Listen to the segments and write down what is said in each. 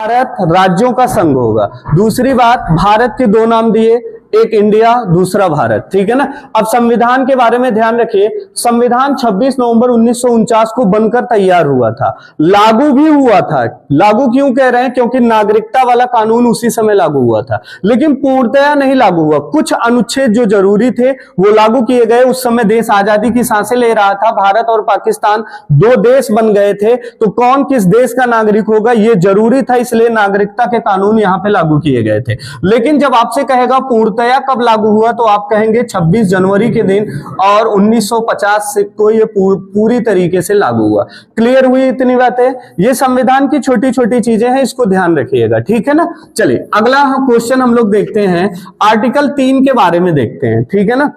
भारत राज्यों का संघ होगा। दूसरी बात, भारत के दो नाम दिए, एक इंडिया, दूसरा भारत, ठीक है ना। अब संविधान के बारे में ध्यान रखिए, संविधान 26 नवंबर 1949 को बनकर तैयार हुआ था, लागू भी हुआ था। लागू क्यों कह रहे हैं? क्योंकि नागरिकता वाला कानून उसी समय लागू हुआ था, लेकिन पूर्णतया नहीं लागू हुआ। कुछ अनुच्छेद जो जरूरी थे वो लागू किए गए। उस समय देश आजादी की सांसें ले रहा था, भारत और पाकिस्तान दो देश बन गए थे, तो कौन किस देश का नागरिक होगा ये जरूरी था, इसलिए नागरिकता के कानून यहां पे लागू किए गए थे। लेकिन जब आपसे कहेगा पूर्णतया कब लागू हुआ, तो आप कहेंगे 26 जनवरी के दिन, और 1950 से को ये पूरी तरीके से लागू हुआ। क्लियर हुई इतनी बातें? ये संविधान की छोटी छोटी चीजें हैं, इसको ध्यान रखिएगा, ठीक है ना। चलिए अगला क्वेश्चन हम लोग देखते हैं, आर्टिकल 3 के बारे में देखते हैं, ठीक है ना।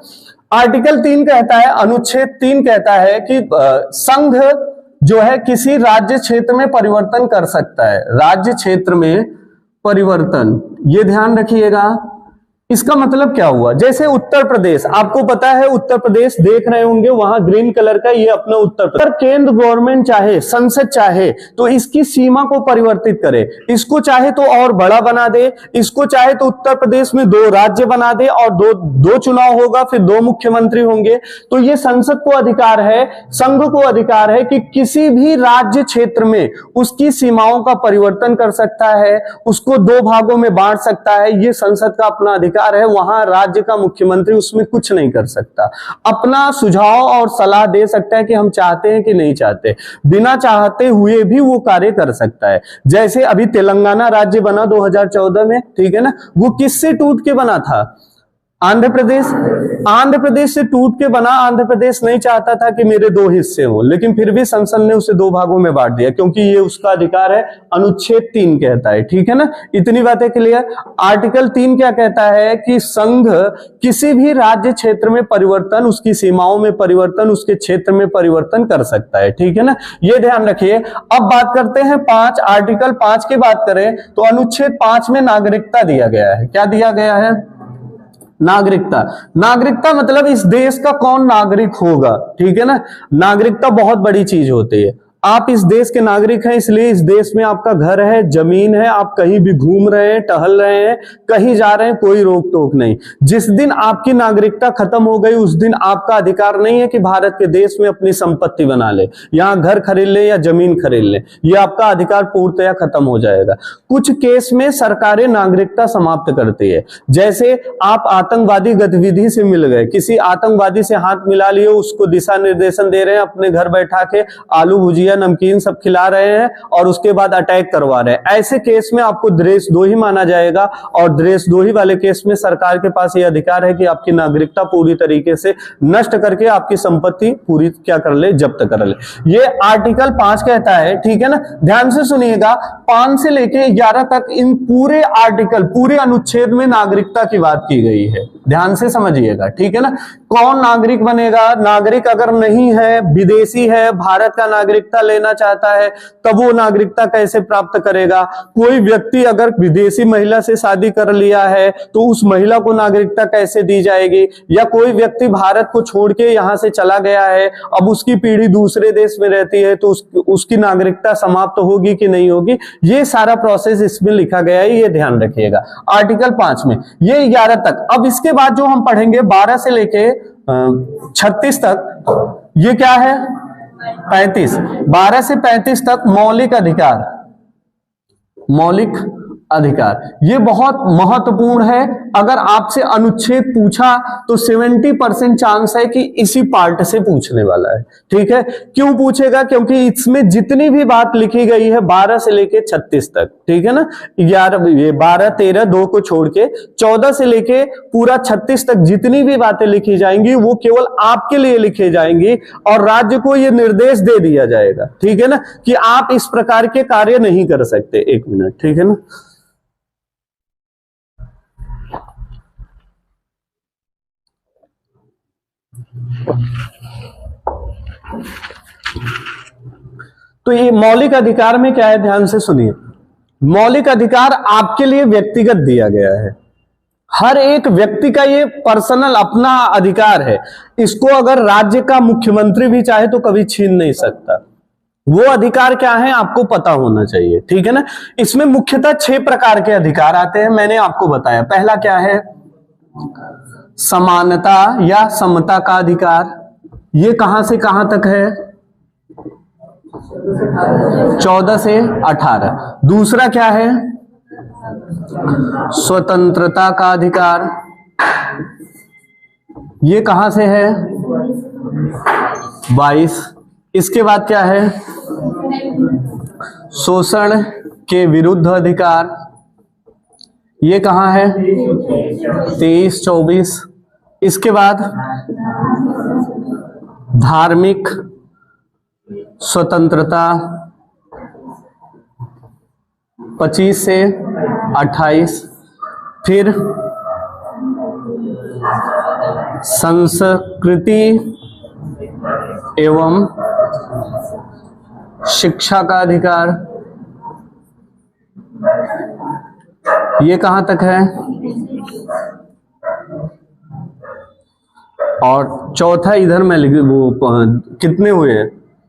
आर्टिकल 3 कहता है, अनुच्छेद 3 कहता है कि संघ जो है किसी राज्य क्षेत्र में परिवर्तन कर सकता है। राज्य क्षेत्र में परिवर्तन, ये ध्यान रखिएगा। इसका मतलब क्या हुआ? जैसे उत्तर प्रदेश, आपको पता है उत्तर प्रदेश देख रहे होंगे, वहां ग्रीन कलर का ये अपना उत्तर प्रदेश। केंद्र गवर्नमेंट चाहे, संसद चाहे तो इसकी सीमा को परिवर्तित करे, इसको चाहे तो और बड़ा बना दे, इसको चाहे तो उत्तर प्रदेश में 2 राज्य बना दे और दो चुनाव होगा, फिर 2 मुख्यमंत्री होंगे। तो ये संसद को अधिकार है, संघ को अधिकार है कि किसी भी राज्य क्षेत्र में उसकी सीमाओं का परिवर्तन कर सकता है, उसको 2 भागों में बांट सकता है। ये संसद का अपना अधिकार है, वहां राज्य का मुख्यमंत्री उसमें कुछ नहीं कर सकता। अपना सुझाव और सलाह दे सकता है कि हम चाहते हैं कि नहीं चाहते, बिना चाहते हुए भी वो कार्य कर सकता है। जैसे अभी तेलंगाना राज्य बना 2014 में, ठीक है ना, वो किससे टूट के बना था? आंध्र प्रदेश। आंध्र प्रदेश से टूट के बना। आंध्र प्रदेश नहीं चाहता था कि मेरे 2 हिस्से हो, लेकिन फिर भी संसद ने उसे 2 भागों में बांट दिया, क्योंकि ये उसका अधिकार है, अनुच्छेद 3 कहता है, ठीक है ना। इतनी बातें क्लियर। आर्टिकल 3 क्या कहता है कि संघ किसी भी राज्य क्षेत्र में परिवर्तन, उसकी सीमाओं में परिवर्तन, उसके क्षेत्र में परिवर्तन कर सकता है, ठीक है ना। ये ध्यान रखिए। अब बात करते हैं 5, आर्टिकल 5 की बात करें तो अनुच्छेद 5 में नागरिकता दिया गया है। क्या दिया गया है? नागरिकता। नागरिकता मतलब इस देश का कौन नागरिक होगा, ठीक है ना। नागरिकता बहुत बड़ी चीज होती है। आप इस देश के नागरिक हैं, इसलिए इस देश में आपका घर है, जमीन है, आप कहीं भी घूम रहे हैं, टहल रहे हैं, कहीं जा रहे हैं, कोई रोक टोक नहीं। जिस दिन आपकी नागरिकता खत्म हो गई, उस दिन आपका अधिकार नहीं है कि भारत के देश में अपनी संपत्ति बना ले, यहां घर खरीद ले या जमीन खरीद ले, यह आपका अधिकार पूर्णतया खत्म हो जाएगा। कुछ केस में सरकारें नागरिकता समाप्त करती है। जैसे आप आतंकवादी गतिविधि से मिल गए, किसी आतंकवादी से हाथ मिला लिए, उसको दिशा निर्देशन दे रहे हैं, अपने घर बैठा के आलू भुजिया नमकीन सब खिला रहे हैं और उसके बाद अटैक करवा रहे हैं, ऐसे केस में आपको देशद्रोही माना जाएगा। और देशद्रोही वाले केस में सरकार के पास यह अधिकार है कि आपकी नागरिकता पूरी तरीके से नष्ट करके आपकी संपत्ति पूरी क्या कर ले, जब्त कर ले। ये आर्टिकल 5 कहता है, ठीक है ना। ध्यान से सुनिएगा, 5 से लेके 11 तक इन पूरे आर्टिकल, पूरे अनुच्छेद में नागरिकता की बात की गई है। ध्यान से समझिएगा, ठीक है ना। कौन नागरिक बनेगा? नागरिक अगर नहीं है, विदेशी है, भारत का नागरिकता लेना चाहता है, तब वो नागरिकता कैसे प्राप्त करेगा? कोई व्यक्ति अगर विदेशी महिला से शादी कर लिया है तो उस महिला को नागरिकता कैसे दी जाएगी? या कोई व्यक्ति भारत को छोड़ के यहां से चला गया है, अब उसकी पीढ़ी दूसरे देश में रहती है, तो उसकी नागरिकता समाप्त होगी कि नहीं होगी? ये सारा प्रोसेस इसमें लिखा गया है, ये ध्यान रखिएगा आर्टिकल 5 में। ये 11 तक। अब इसके बाद जो हम पढ़ेंगे 12 से लेके 36 तक, ये क्या है? 35। 12 से 35 तक मौलिक अधिकार। मौलिक अधिकार ये बहुत महत्वपूर्ण है। अगर आपसे अनुच्छेद पूछा तो 70% चांस है कि इसी पार्ट से पूछने वाला है, ठीक है। क्यों पूछेगा? क्योंकि इसमें जितनी भी बात लिखी गई है 12 से लेके 36 तक, ठीक है ना। 12, 13, 2 को छोड़ के 14 से लेके पूरा 36 तक जितनी भी बातें लिखी जाएंगी वो केवल आपके लिए लिखी जाएंगी और राज्य को ये निर्देश दे दिया जाएगा, ठीक है ना, कि आप इस प्रकार के कार्य नहीं कर सकते। 1 मिनट, ठीक है ना। तो ये मौलिक अधिकार में क्या है, ध्यान से सुनिए। मौलिक अधिकार आपके लिए व्यक्तिगत दिया गया है। हर एक व्यक्ति का ये पर्सनल अपना अधिकार है। इसको अगर राज्य का मुख्यमंत्री भी चाहे तो कभी छीन नहीं सकता। वो अधिकार क्या है आपको पता होना चाहिए, ठीक है ना। इसमें मुख्यतः 6 प्रकार के अधिकार आते हैं, मैंने आपको बताया। पहला क्या है, समानता या समता का अधिकार, ये कहां से कहां तक है, 14 से 18। दूसरा क्या है, स्वतंत्रता का अधिकार, ये कहां से है, 22। इसके बाद क्या है, शोषण के विरुद्ध अधिकार, ये कहां है, 23-24। इसके बाद धार्मिक स्वतंत्रता 25 से 28। फिर संस्कृति एवं शिक्षा का अधिकार, ये कहां तक है, और चौथा इधर मैं लिख, वो कितने हुए,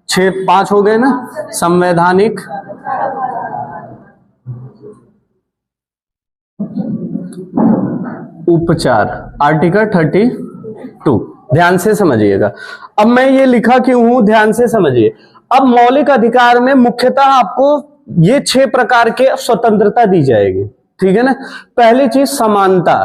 5 हो गए ना, संवैधानिक उपचार, आर्टिकल 32। ध्यान से समझिएगा। अब मैं ये लिखा क्यों हूं, ध्यान से समझिए। अब मौलिक अधिकार में मुख्यतः आपको ये 6 प्रकार के स्वतंत्रता दी जाएगी, ठीक है ना। पहली चीज समानता,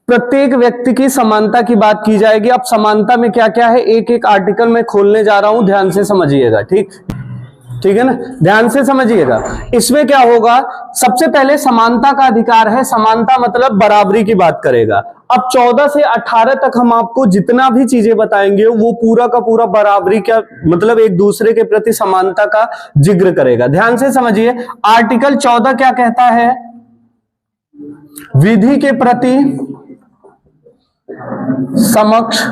प्रत्येक व्यक्ति की समानता की बात की जाएगी। अब समानता में क्या क्या है, एक एक आर्टिकल में खोलने जा रहा हूं, ध्यान से समझिएगा, ठीक है ना, ध्यान से समझिएगा। इसमें क्या होगा, सबसे पहले समानता का अधिकार है, समानता मतलब बराबरी की बात करेगा। अब 14 से 18 तक हम आपको जितना भी चीजें बताएंगे वो पूरा का पूरा बराबरी का मतलब एक दूसरे के प्रति समानता का जिक्र करेगा। ध्यान से समझिए, आर्टिकल 14 क्या कहता है, विधि के प्रति समक्ष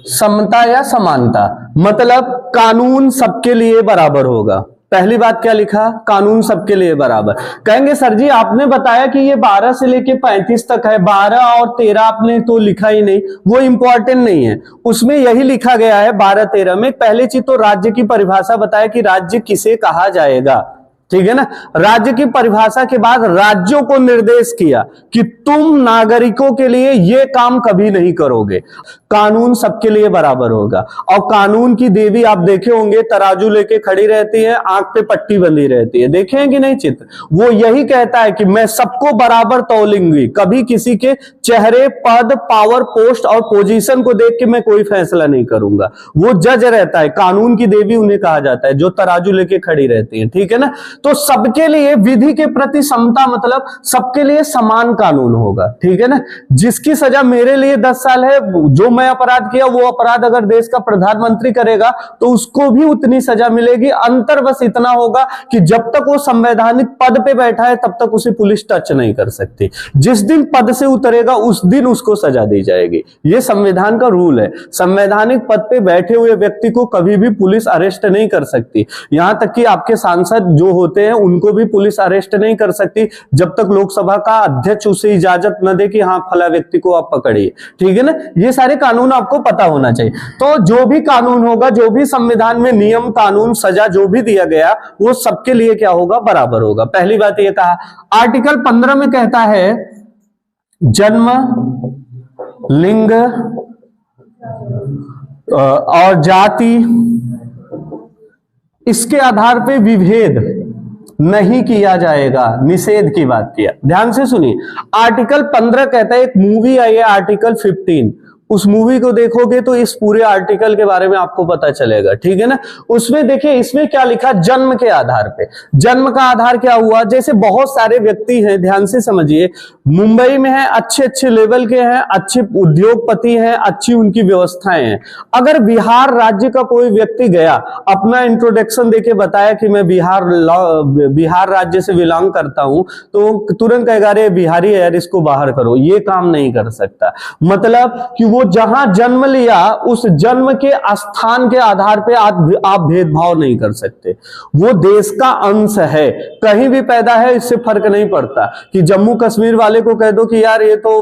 समता या समानता, मतलब कानून सबके लिए बराबर होगा। पहली बात क्या लिखा, कानून सबके लिए बराबर। कहेंगे सर जी आपने बताया कि ये 12 से लेके 35 तक है, 12 और 13 आपने तो लिखा ही नहीं, वो इंपॉर्टेंट नहीं है। उसमें यही लिखा गया है 12-13 में। पहली चीज तो राज्य की परिभाषा बताया कि राज्य किसे कहा जाएगा, ठीक है ना। राज्य की परिभाषा के बाद राज्यों को निर्देश किया कि तुम नागरिकों के लिए ये काम कभी नहीं करोगे, कानून सबके लिए बराबर होगा। और कानून की देवी आप देखे होंगे, तराजू लेके खड़ी रहती है, आंख पे पट्टी बंधी रहती है, देखे हैं कि नहीं चित्र, वो यही कहता है कि मैं सबको बराबर तौलूंगी, कभी किसी के चेहरे, पद, पावर, पोस्ट और पोजीशन को देख के मैं कोई फैसला नहीं करूंगा। वो जज रहता है, कानून की देवी उन्हें कहा जाता है, जो तराजू लेके खड़ी रहती है, ठीक है ना। तो सबके लिए विधि के प्रति समता मतलब सबके लिए समान कानून होगा, ठीक है ना। जिसकी सजा मेरे लिए 10 साल है, जो मैं अपराध किया वो अपराध अगर देश का प्रधानमंत्री करेगा तो उसको भी उतनी सजा मिलेगी। अंतर बस इतना होगा कि जब तक वो संवैधानिक पद पे बैठा है तब तक उसे पुलिस टच नहीं कर सकती, जिस दिन पद से उतरेगा उस दिन उसको सजा दी जाएगी। ये संविधान का रूल है। संवैधानिक पद पे बैठे हुए व्यक्ति को कभी भी पुलिस अरेस्ट नहीं कर सकती, यहां तक कि आपके सांसद जो होते हैं उनको भी पुलिस अरेस्ट नहीं कर सकती जब तक लोकसभा का अध्यक्ष उसे इजाजत न दे कि हाँ फला व्यक्ति को आप पकड़िए, ठीक है ना। ये सारे कानून आपको पता होना चाहिए। तो जो भी कानून होगा, जो भी संविधान में नियम, कानून, सजा जो भी दिया गया वो सबके लिए क्या होगा, बराबर होगा। पहली बात ये कहा। आर्टिकल 15 में कहता है जन्म, लिंग और जाति इसके आधार पे विभेद नहीं किया जाएगा, निषेध की बात किया। ध्यान से सुनिए, आर्टिकल 15 कहता है, एक मूवी आई है आर्टिकल 15, उस मूवी को देखोगे तो इस पूरे आर्टिकल के बारे में आपको पता चलेगा, ठीक है ना। उसमें देखिए इसमें क्या लिखा, जन्म के आधार पे। जन्म का आधार क्या हुआ, जैसे बहुत सारे व्यक्ति हैं, ध्यान से समझिए, मुंबई में है, अच्छे अच्छे लेवल के हैं, अच्छे उद्योगपति हैं, अच्छी उनकी व्यवस्थाएं हैं। अगर बिहार राज्य का कोई व्यक्ति गया, अपना इंट्रोडक्शन देके बताया कि मैं बिहार राज्य से बिलोंग करता हूं, तो तुरंत कहेगा अरे बिहारी है यार, इसको बाहर करो। ये काम नहीं कर सकता, मतलब कि वो जहां जन्म लिया उस जन्म के स्थान के आधार पे आप भेदभाव नहीं कर सकते। वो देश का अंश है, कहीं भी पैदा है, इससे फर्क नहीं पड़ता कि जम्मू कश्मीर वाले को कह दो कि यार ये तो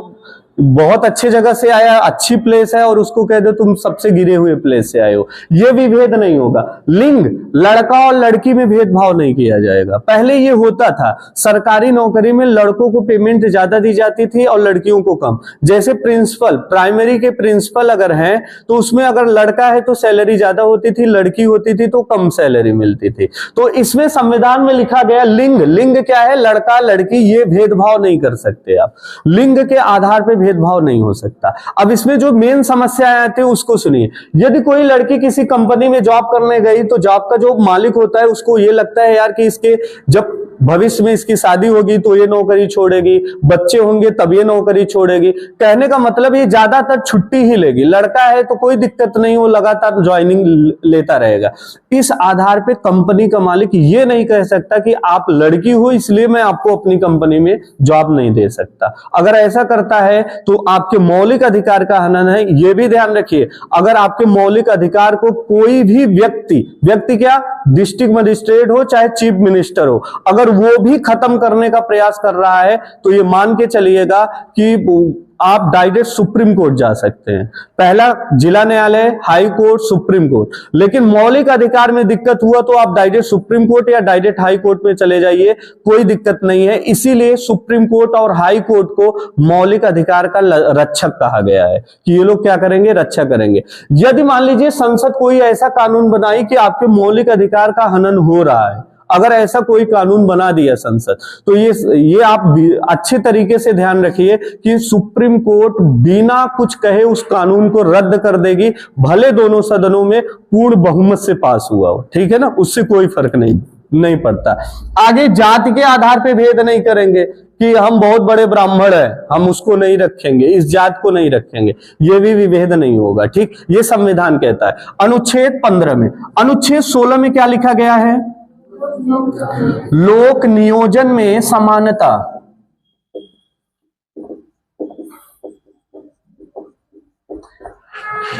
बहुत अच्छे जगह से आया, अच्छी प्लेस है, और उसको कह दो तुम सबसे गिरे हुए प्लेस से आए हो, ये विभेद नहीं होगा। लिंग, लड़का और लड़की में भेदभाव नहीं किया जाएगा। पहले ये होता था, सरकारी नौकरी में लड़कों को पेमेंट ज्यादा दी जाती थी और लड़कियों को कम। जैसे प्रिंसिपल, प्राइमरी के प्रिंसिपल अगर हैं तो उसमें अगर लड़का है तो सैलरी ज्यादा होती थी, लड़की होती थी तो कम सैलरी मिलती थी। तो इसमें संविधान में लिखा गया लिंग, लिंग क्या है, लड़का लड़की, ये भेदभाव नहीं कर सकते आप, लिंग के आधार पर भेदभाव नहीं हो सकता। अब इसमें जो मेन समस्याएं आती है उसको सुनिए। यदि कोई लड़की किसी कंपनी में जॉब करने गई तो जॉब का जो मालिक होता है उसको ये लगता है यार कि इसके जब भविष्य में इसकी शादी होगी तो ये नौकरी छोड़ेगी, बच्चे होंगे तब ये नौकरी छोड़ेगी। कहने का मतलब ये ज्यादातर छुट्टी ही लेगी, लड़का है तो कोई दिक्कत नहीं, वो लगातार ज्वाइनिंग लेता रहेगा। इस आधार पे कंपनी का मालिक ये नहीं कह सकता कि आप लड़की हो इसलिए मैं आपको अपनी कंपनी में जॉब नहीं दे सकता। अगर ऐसा करता है तो आपके मौलिक अधिकार का हनन है, ये भी ध्यान रखिए। अगर आपके मौलिक अधिकार को कोई भी व्यक्ति क्या, डिस्ट्रिक्ट मजिस्ट्रेट हो चाहे चीफ मिनिस्टर हो, अगर वो भी खत्म करने का प्रयास कर रहा है तो ये मान के चलिएगा कि आप डायरेक्ट सुप्रीम कोर्ट जा सकते हैं। पहला जिला न्यायालय, हाई कोर्ट, सुप्रीम कोर्ट। लेकिन मौलिक अधिकार में दिक्कत हुआ तो आप डायरेक्ट सुप्रीम कोर्ट या डायरेक्ट हाई कोर्ट में चले जाइए, कोई दिक्कत नहीं है। इसीलिए सुप्रीम कोर्ट और हाई कोर्ट को मौलिक अधिकार का रक्षक कहा गया है कि ये लोग क्या करेंगे, रक्षा करेंगे। यदि मान लीजिए संसद कोई ऐसा कानून बनाई कि आपके मौलिक अधिकार का हनन हो रहा है, अगर ऐसा कोई कानून बना दिया संसद, तो ये आप अच्छे तरीके से ध्यान रखिए कि सुप्रीम कोर्ट बिना कुछ कहे उस कानून को रद्द कर देगी, भले दोनों सदनों में पूर्ण बहुमत से पास हुआ हो, ठीक है ना, उससे कोई फर्क नहीं पड़ता। आगे जाति के आधार पे भेद नहीं करेंगे कि हम बहुत बड़े ब्राह्मण हैं, हम उसको नहीं रखेंगे, इस जात को नहीं रखेंगे, ये भी विभेद नहीं होगा, ठीक। ये संविधान कहता है। अनुच्छेद 15 में, अनुच्छेद 16 में क्या लिखा गया है, लोक नियोजन में समानता।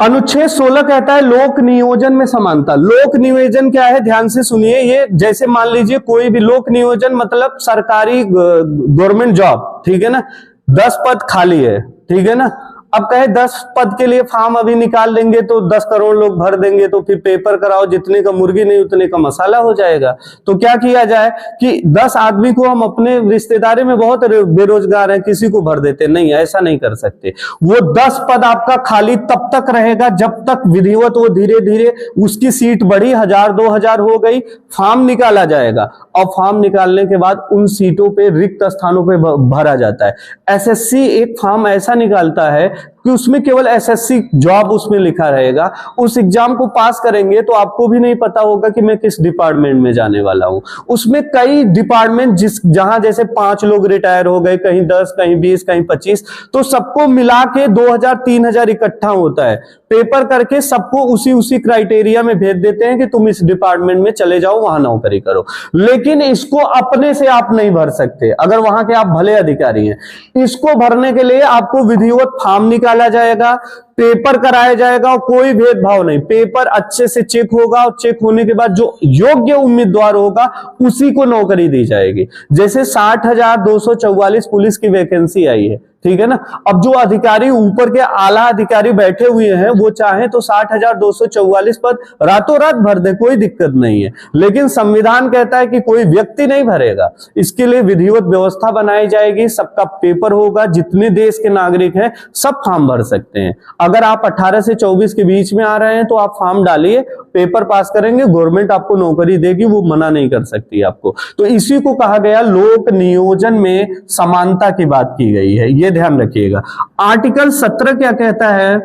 अनुच्छेद 16 कहता है लोक नियोजन में समानता। लोक नियोजन क्या है, ध्यान से सुनिए। ये जैसे मान लीजिए कोई भी लोक नियोजन मतलब सरकारी गवर्नमेंट जॉब, ठीक है ना, 10 पद खाली है, ठीक है ना। अब कहे 10 पद के लिए फॉर्म अभी निकाल देंगे तो 10 करोड़ लोग भर देंगे, तो फिर पेपर कराओ, जितने का मुर्गी नहीं उतने का मसाला हो जाएगा। तो क्या किया जाए कि 10 आदमी को हम अपने रिश्तेदारी में बहुत बेरोजगार हैं, किसी को भर देते, नहीं, ऐसा नहीं कर सकते। वो 10 पद आपका खाली तब तक रहेगा जब तक विधिवत वो धीरे धीरे उसकी सीट बढ़ी, 1000 2000 हो गई, फॉर्म निकाला जाएगा और फॉर्म निकालने के बाद उन सीटों पे, रिक्त स्थानों पे भरा जाता है। एसएससी एक फॉर्म ऐसा निकालता है कि उसमें केवल एसएससी जॉब उसमें लिखा रहेगा। उस एग्जाम को पास करेंगे तो आपको भी नहीं पता होगा कि मैं किस डिपार्टमेंट में जाने वाला हूं। उसमें कई डिपार्टमेंट जहां जैसे 5 लोग रिटायर हो गए, कहीं 10, कहीं 20, कहीं 25, तो सबको मिला के 2000 3000 इकट्ठा होता है। पेपर करके सबको उसी क्राइटेरिया में भेज देते हैं कि तुम इस डिपार्टमेंट में चले जाओ, वहां नौकरी करो। लेकिन इसको अपने से आप नहीं भर सकते, अगर वहां के आप भले अधिकारी हैं। इसको भरने के लिए आपको विधिवत फॉर्म निकाला जाएगा, पेपर कराया जाएगा और कोई भेदभाव नहीं। पेपर अच्छे से चेक होगा और चेक होने के बाद जो योग्य उम्मीदवार होगा उसी को नौकरी दी जाएगी। जैसे 60,244 पुलिस की वैकेंसी आई है, ठीक है ना। अब जो अधिकारी ऊपर के आला अधिकारी बैठे हुए हैं वो चाहे तो 60,244 पद रातों रात भर दे, कोई दिक्कत नहीं है। लेकिन संविधान कहता है कि कोई व्यक्ति नहीं भरेगा, इसके लिए विधिवत व्यवस्था बनाई जाएगी, सबका पेपर होगा, जितने देश के नागरिक हैं सब फॉर्म भर सकते हैं। अगर आप 18 से 24 के बीच में आ रहे हैं तो आप फॉर्म डालिए, पेपर पास करेंगे, गवर्नमेंट आपको नौकरी देगी, वो मना नहीं कर सकती आपको। तो इसी को कहा गया लोक नियोजन में समानता की बात की गई है, ये ध्यान रखिएगा। आर्टिकल 17 क्या कहता है,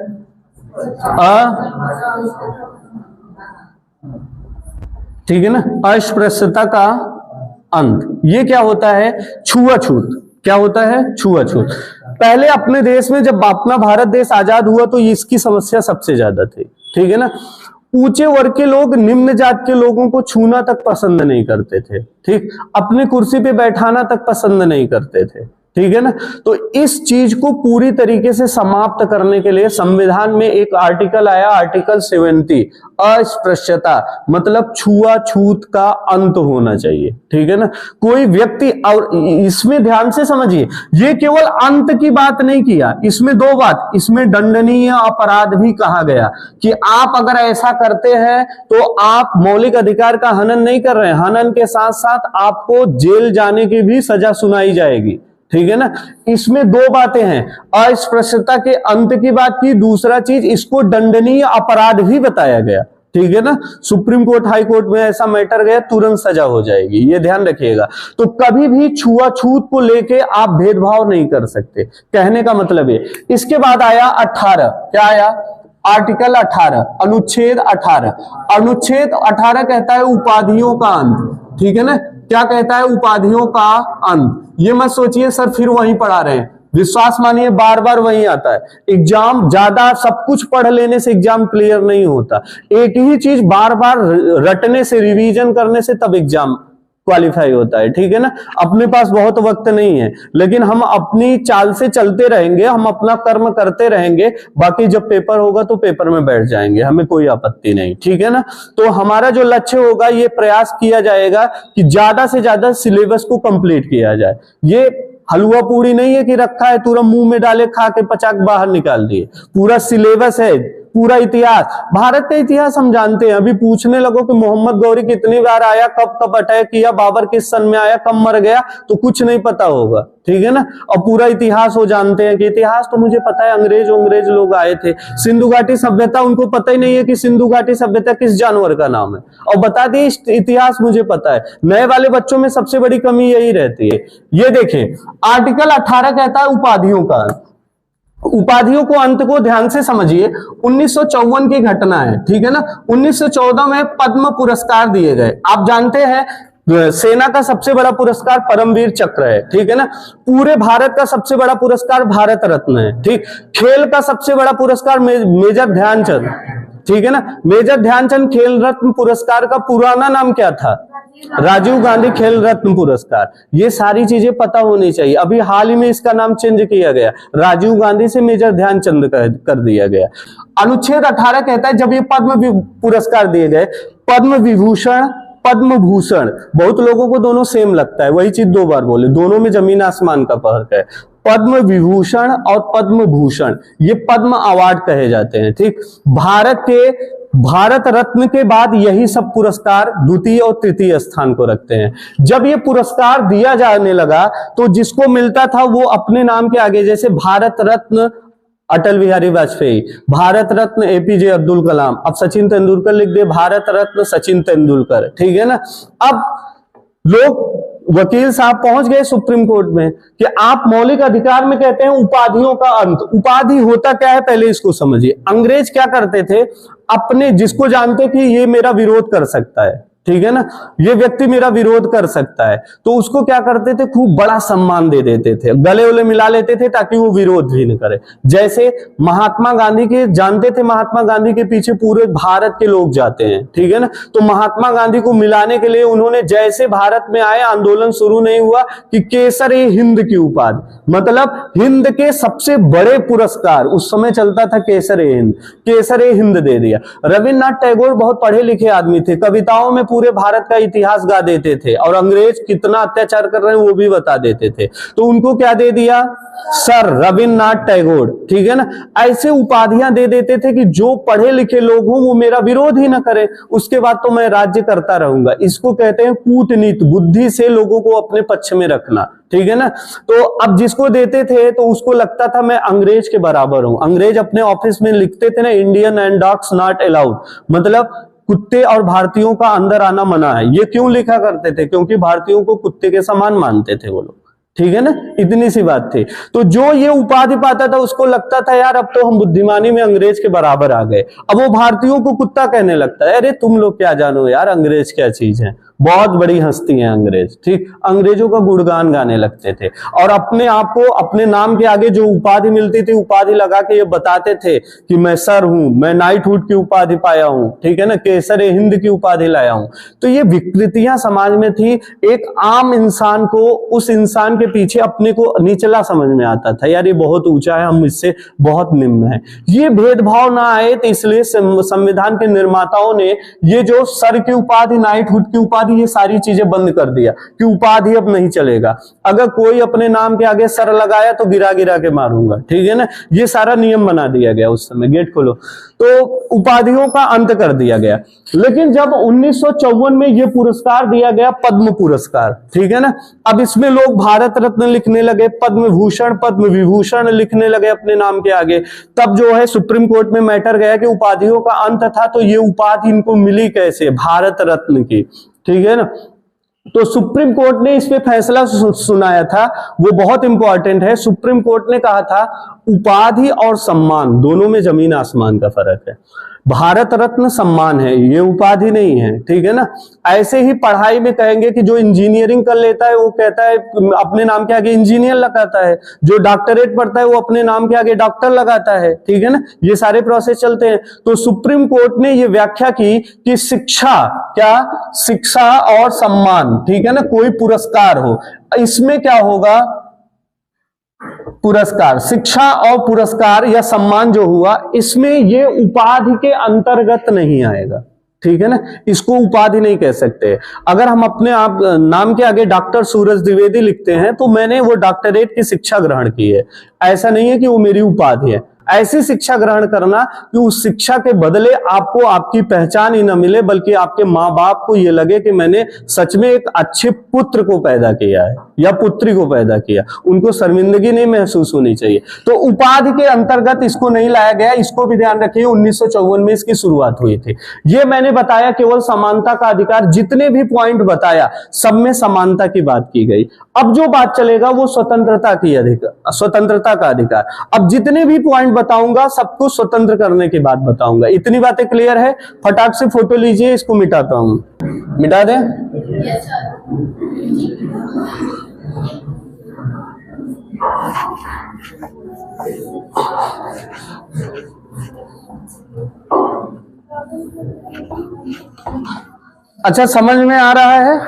ठीक है ना, अस्पृश्यता का अंत। ये क्या होता है, छुआछूत। क्या होता है, छुआछूत। पहले अपने देश में जब अपना भारत देश आजाद हुआ तो इसकी समस्या सबसे ज्यादा थी, ठीक है ना। ऊंचे वर्ग के लोग निम्न जात के लोगों को छूना तक पसंद नहीं करते थे, ठीक, अपनी कुर्सी पे बैठाना तक पसंद नहीं करते थे, ठीक है ना। तो इस चीज को पूरी तरीके से समाप्त करने के लिए संविधान में एक आर्टिकल आया, आर्टिकल 70, अस्पृश्यता, मतलब छुआछूत का अंत होना चाहिए, ठीक है ना। कोई व्यक्ति, और इसमें ध्यान से समझिए, ये केवल अंत की बात नहीं किया, इसमें दो बात, इसमें दंडनीय अपराध भी कहा गया कि आप अगर ऐसा करते हैं तो आप मौलिक अधिकार का हनन नहीं कर रहे हैं, हनन के साथ साथ आपको जेल जाने की भी सजा सुनाई जाएगी, ठीक है ना। इसमें दो बातें हैं, अस्पृश्यता के अंत की बात की, दूसरा चीज इसको दंडनीय अपराध भी बताया गया, ठीक है ना। सुप्रीम कोर्ट, हाई कोर्ट में ऐसा मैटर गया, तुरंत सजा हो जाएगी, ये ध्यान रखिएगा। तो कभी भी छुआछूत को लेके आप भेदभाव नहीं कर सकते, कहने का मतलब ये। इसके बाद आया 18, क्या आया, आर्टिकल 18, अनुच्छेद 18। अनुच्छेद 18 कहता है उपाधियों का अंत, ठीक है ना। क्या कहता है, उपाधियों का अंत। ये मत सोचिए सर फिर वहीं पढ़ा रहे हैं, विश्वास मानिए बार बार वहीं आता है। एग्जाम ज्यादा सब कुछ पढ़ लेने से एग्जाम क्लियर नहीं होता, एक ही चीज बार बार रटने से, रिवीजन करने से तब एग्जाम क्वालिफाई होता है, ठीक है ना। अपने पास बहुत वक्त नहीं है, लेकिन हम अपनी चाल से चलते रहेंगे, हम अपना कर्म करते रहेंगे, बाकी जब पेपर होगा तो पेपर में बैठ जाएंगे, हमें कोई आपत्ति नहीं, ठीक है ना। तो हमारा जो लक्ष्य होगा, ये प्रयास किया जाएगा कि ज्यादा से ज्यादा सिलेबस को कंप्लीट किया जाए। ये हलवा पूरी नहीं है कि रखा है तुरंत मुंह में डाले, खा के पचाक बाहर निकाल दिए, पूरा सिलेबस है, पूरा इतिहास, भारत का इतिहास हम जानते हैं। अभी पूछने लगो कि मोहम्मद गौरी कितनी बार आया, कब कब अटैक किया, बाबर किस सन में आया, कब मर गया, तो कुछ नहीं पता होगा, ठीक है ना। और पूरा इतिहास वो जानते हैं कि इतिहास तो मुझे पता है, अंग्रेज लोग आए थे, सिंधु घाटी सभ्यता, उनको पता ही नहीं है कि सिंधु घाटी सभ्यता किस जानवर का नाम है, और बता दिए इतिहास मुझे पता है। नए वाले बच्चों में सबसे बड़ी कमी यही रहती है। ये देखें, आर्टिकल 18 कहता है उपाधियों का, उपाधियों को अंत को ध्यान से समझिए। 1954 की घटना है, ठीक है ना। 1914 में पद्म पुरस्कार दिए गए। आप जानते हैं सेना का सबसे बड़ा पुरस्कार परमवीर चक्र है, ठीक है ना। पूरे भारत का सबसे बड़ा पुरस्कार भारत रत्न है, ठीक। खेल का सबसे बड़ा पुरस्कार मेजर ध्यानचंद, ठीक है ना। मेजर ध्यानचंद खेल रत्न पुरस्कार का पुराना नाम क्या था, राजीव गांधी खेल रत्न पुरस्कार। ये सारी चीजें पता होनी चाहिए। अभी हाल ही में इसका नाम चेंज किया गया, राजीव गांधी से मेजर ध्यानचंद कर दिया गया। अनुच्छेद 18 कहता है जब ये पद्म पुरस्कार दिए गए, पद्म विभूषण, पद्म भूषण, बहुत लोगों को दोनों सेम लगता है, वही चीज दो बार बोले, दोनों में जमीन आसमान का फर्क है। पद्म विभूषण और पद्म भूषण ये पद्म अवार्ड कहे जाते हैं, ठीक। भारत रत्न के बाद यही सब पुरस्कार द्वितीय और तृतीय स्थान को रखते हैं। जब ये पुरस्कार दिया जाने लगा तो जिसको मिलता था वो अपने नाम के आगे, जैसे भारत रत्न अटल बिहारी वाजपेयी, भारत रत्न एपीजे अब्दुल कलाम, अब सचिन तेंदुलकर लिख दे भारत रत्न सचिन तेंदुलकर, ठीक है ना। अब लोग, वकील साहब पहुंच गए सुप्रीम कोर्ट में कि आप मौलिक अधिकार में कहते हैं उपाधियों का अंत। उपाधि होता क्या है पहले इसको समझिए। अंग्रेज क्या करते थे, अपने जिसको जानते कि ये मेरा विरोध कर सकता है, ठीक है ना, ये व्यक्ति मेरा विरोध कर सकता है, तो उसको क्या करते थे, खूब बड़ा सम्मान दे देते थे, गले उले मिला लेते थे ताकि वो विरोध भी न करे। जैसे महात्मा गांधी के, जानते थे महात्मा गांधी के पीछे पूरे भारत के लोग जाते हैं, ठीक है ना। तो महात्मा गांधी को मिलाने के लिए उन्होंने जैसे भारत में आए, आंदोलन शुरू नहीं हुआ कि केसर-ए हिंद की उपाधि, मतलब हिंद के सबसे बड़े पुरस्कार, उस समय चलता था केसर-ए हिंद, केसर-ए हिंद दे दिया। रविन्द्रनाथ टैगोर बहुत पढ़े लिखे आदमी थे, कविताओं में पूरे भारत का इतिहास गा देते थे और अंग्रेज कितना अत्याचार कर रहे हैं वो भी बता देते थे, तो उनको क्या दे दिया, सर रविन्द्रनाथ टैगोर, ठीक है ना। ऐसे उपाधियां दे देते थे कि जो पढ़े लिखे लोग हों वो मेरा विरोध ही ना करे, उसके बाद तो मैं राज्य करता रहूंगा। इसको कहते हैं कूटनीति, बुद्धि से लोगों को अपने पक्ष में रखना, ठीक है ना। तो अब जिसको देते थे तो उसको लगता था मैं अंग्रेज के बराबर हूं। अंग्रेज अपने ऑफिस में लिखते थे ना, Indian and dogs not allowed, मतलब कुत्ते और भारतीयों का अंदर आना मना है। ये क्यों लिखा करते थे, क्योंकि भारतीयों को कुत्ते के समान मानते थे वो लोग, ठीक है ना, इतनी सी बात थी। तो जो ये उपाधि पाता था उसको लगता था यार अब तो हम बुद्धिमानी में अंग्रेज के बराबर आ गए। अब वो भारतीयों को कुत्ता कहने लगता है, अरे तुम लोग क्या जानो यार अंग्रेज क्या चीज है, बहुत बड़ी हस्ती है अंग्रेज, ठीक। अंग्रेजों का गुणगान गाने लगते थे और अपने आप को अपने नाम के आगे जो उपाधि मिलती थी उपाधि लगा के ये बताते थे कि मैं सर हूं, मैं नाइटहुड की उपाधि पाया हूं, ठीक है ना, केसर हिंद की उपाधि लाया हूं। तो ये विकृतियां समाज में थी। एक आम इंसान को उस इंसान के पीछे अपने को निचला समझ में आता था, यार ये बहुत ऊंचा है, हम इससे बहुत निम्न है। ये भेदभाव ना आए तो इसलिए संविधान के निर्माताओं ने ये जो सर की उपाधि, नाइटहुड की उपाधि, ये सारी चीजें बंद कर दिया कि उपाधि अब नहीं चलेगा। अगर कोई अपने नाम के आगे सर लगाया तो गिरा गिरा के मारूंगा, ठीक है ना। ये सारा नियम बना दिया गया उस समय, गेट खोलो। तो उपाधियों का अंत कर दिया गया। लेकिन जब 1954 में ये पुरस्कार दिया गया, पद्म पुरस्कार, ठीक है ना, अब इसमें लोग भारत रत्न लिखने लगे, पद्म भूषण, पद्म विभूषण लिखने लगे अपने नाम के आगे। तब जो है सुप्रीम कोर्ट में मैटर गया कि उपाधियों का अंत था तो ये उपाधि इनको मिली कैसे, भारत रत्न की, ठीक है ना। तो सुप्रीम कोर्ट ने इस पे फैसला सुनाया था, वो बहुत इंपॉर्टेंट है। सुप्रीम कोर्ट ने कहा था उपाधि और सम्मान दोनों में जमीन आसमान का फर्क है। भारत रत्न सम्मान है, ये उपाधि नहीं है, ठीक है ना। ऐसे ही पढ़ाई में कहेंगे कि जो इंजीनियरिंग कर लेता है वो कहता है अपने नाम के आगे इंजीनियर लगाता है, जो डॉक्टरेट पढ़ता है वो अपने नाम के आगे डॉक्टर लगाता है, ठीक है ना। ये सारे प्रोसेस चलते हैं। तो सुप्रीम कोर्ट ने ये व्याख्या की कि शिक्षा, क्या शिक्षा और सम्मान, ठीक है ना, कोई पुरस्कार हो, इसमें क्या होगा, पुरस्कार, शिक्षा और पुरस्कार या सम्मान जो हुआ इसमें ये उपाधि के अंतर्गत नहीं आएगा, ठीक है ना। इसको उपाधि नहीं कह सकते। अगर हम अपने आप नाम के आगे डॉक्टर सूरज द्विवेदी लिखते हैं तो मैंने वो डॉक्टरेट की शिक्षा ग्रहण की है, ऐसा नहीं है कि वो मेरी उपाधि है। ऐसी शिक्षा ग्रहण करना कि उस शिक्षा के बदले आपको आपकी पहचान ही न मिले, बल्कि आपके माँ बाप को ये लगे कि मैंने सच में एक अच्छे पुत्र को पैदा किया है या पुत्री को पैदा किया, उनको शर्मिंदगी नहीं महसूस होनी चाहिए। तो उपाधि के अंतर्गत इसको नहीं लाया गया, इसको भी ध्यान रखिए। 1954 में इसकी शुरुआत हुई थी। ये मैंने बताया केवल समानता का अधिकार, जितने भी पॉइंट बताया सब में समानता की बात की गई। अब जो बात चलेगा वो स्वतंत्रता की अधिकार, स्वतंत्रता का अधिकार। अब जितने भी पॉइंट बताऊंगा सबको स्वतंत्र करने की बात बताऊंगा। इतनी बातें क्लियर है? फटाक से फोटो लीजिए, इसको मिटाता हूं। मिटा दें? yes, अच्छा, समझ में आ रहा है?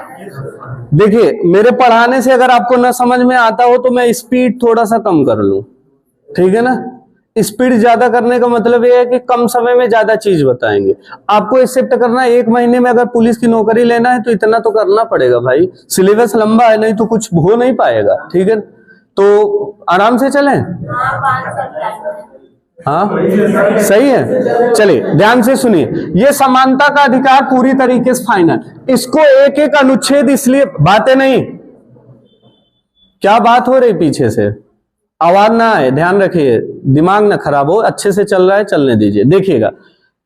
देखिए, मेरे पढ़ाने से अगर आपको ना समझ में आता हो तो मैं स्पीड थोड़ा सा कम कर लूं, ठीक है ना। स्पीड ज्यादा करने का मतलब ये है कि कम समय में ज्यादा चीज बताएंगे। आपको एक्सेप्ट करना, 1 महीने में अगर पुलिस की नौकरी लेना है तो इतना तो करना पड़ेगा भाई, सिलेबस लंबा है, नहीं तो कुछ हो नहीं पाएगा, ठीक है। तो आराम से चलें। हाँ सही है, चलिए ध्यान से सुनिए। ये समानता का अधिकार पूरी तरीके से फाइनल, इसको एक एक अनुच्छेद, इसलिए बातें नहीं, क्या बात हो रही पीछे से, आवाज ना आए, ध्यान रखिए, दिमाग ना खराब हो, अच्छे से चल रहा है चलने दीजिए। देखिएगा,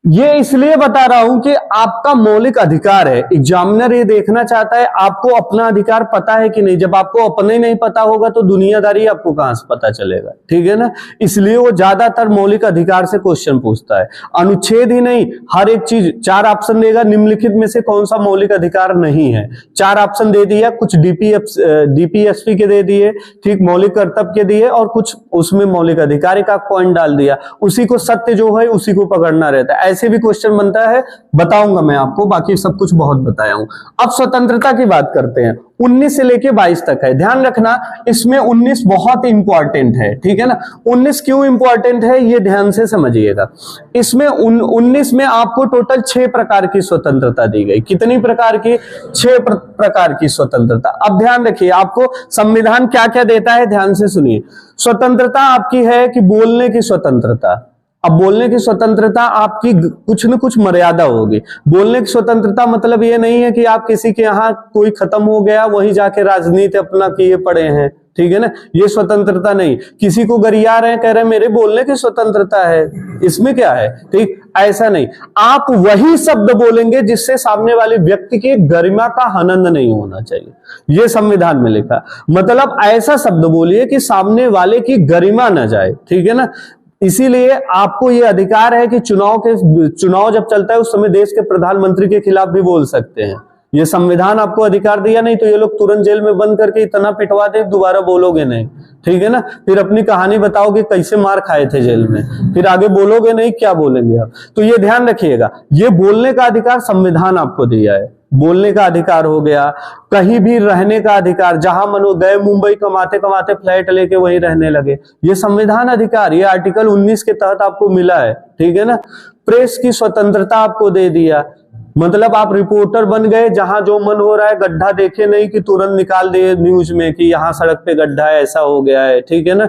ये इसलिए बता रहा हूं कि आपका मौलिक अधिकार है। एग्जामिनर ये देखना चाहता है आपको अपना अधिकार पता है कि नहीं। जब आपको अपने नहीं पता होगा तो दुनियादारी आपको कहां से पता चलेगा, ठीक है ना। इसलिए वो ज्यादातर मौलिक अधिकार से क्वेश्चन पूछता है, अनुच्छेद ही नहीं, हर एक चीज। 4 ऑप्शन देगा, निम्नलिखित में से कौन सा मौलिक अधिकार नहीं है। 4 ऑप्शन दे दिया, कुछ डीपीएसपी के दे दिए, ठीक, मौलिक कर्तव्य के दिए, और कुछ उसमें मौलिक अधिकार का पॉइंट डाल दिया। उसी को सत्य जो है उसी को पकड़ना रहता है। ऐसे भी क्वेश्चन बनता है, बताऊंगा मैं आपको, बाकी सब कुछ बहुत बताया हूं। अब स्वतंत्रता की बात करते हैं। 19 से लेके 22 तक है, ध्यान रखना इसमें 19 बहुत इंपॉर्टेंट है, ठीक है ना। 19 क्यों इंपॉर्टेंट है ये ध्यान से समझिएगा। इसमें 19 में आपको टोटल 6 प्रकार की स्वतंत्रता दी गई। कितनी प्रकार की? 6 प्रकार की स्वतंत्रता। अब ध्यान रखिए, आपको संविधान क्या क्या देता है, ध्यान से सुनिए। स्वतंत्रता आपकी है कि बोलने की स्वतंत्रता। अब बोलने की स्वतंत्रता आपकी कुछ न कुछ मर्यादा होगी। बोलने की स्वतंत्रता मतलब ये नहीं है कि आप किसी के यहाँ कोई खत्म हो गया वहीं जाके राजनीति अपना किए पड़े हैं, ठीक है ना, ये स्वतंत्रता नहीं। किसी को गरिया रहे हैं, कह रहे हैं मेरे बोलने की स्वतंत्रता है, इसमें क्या है, ठीक, ऐसा नहीं। आप वही शब्द बोलेंगे जिससे सामने वाले व्यक्ति की गरिमा का हनन नहीं होना चाहिए, ये संविधान में लिखा। मतलब ऐसा शब्द बोलिए कि सामने वाले की गरिमा न जाए, ठीक है ना। इसीलिए आपको यह अधिकार है कि चुनाव जब चलता है उस समय देश के प्रधानमंत्री के खिलाफ भी बोल सकते हैं, ये संविधान आपको अधिकार दिया नहीं तो ये लोग तुरंत जेल में बंद करके इतना पिटवा दे, दोबारा बोलोगे नहीं, ठीक है ना। फिर अपनी कहानी बताओगे कैसे मार खाए थे जेल में, फिर आगे बोलोगे नहीं, क्या बोलेंगे आप। तो ये ध्यान रखिएगा, ये बोलने का अधिकार संविधान आपको दिया है। बोलने का अधिकार हो गया, कहीं भी रहने का अधिकार, जहां मनो गए मुंबई कमाते कमाते फ्लैट लेके वहीं रहने लगे, ये संविधान अधिकार, ये आर्टिकल 19 के तहत आपको मिला है, ठीक है ना। प्रेस की स्वतंत्रता आपको दे दिया, मतलब आप रिपोर्टर बन गए, जहां जो मन हो रहा है, गड्ढा देखे नहीं कि तुरंत निकाल दे न्यूज में कि यहाँ सड़क पे गड्ढा है, ऐसा हो गया है, ठीक है ना।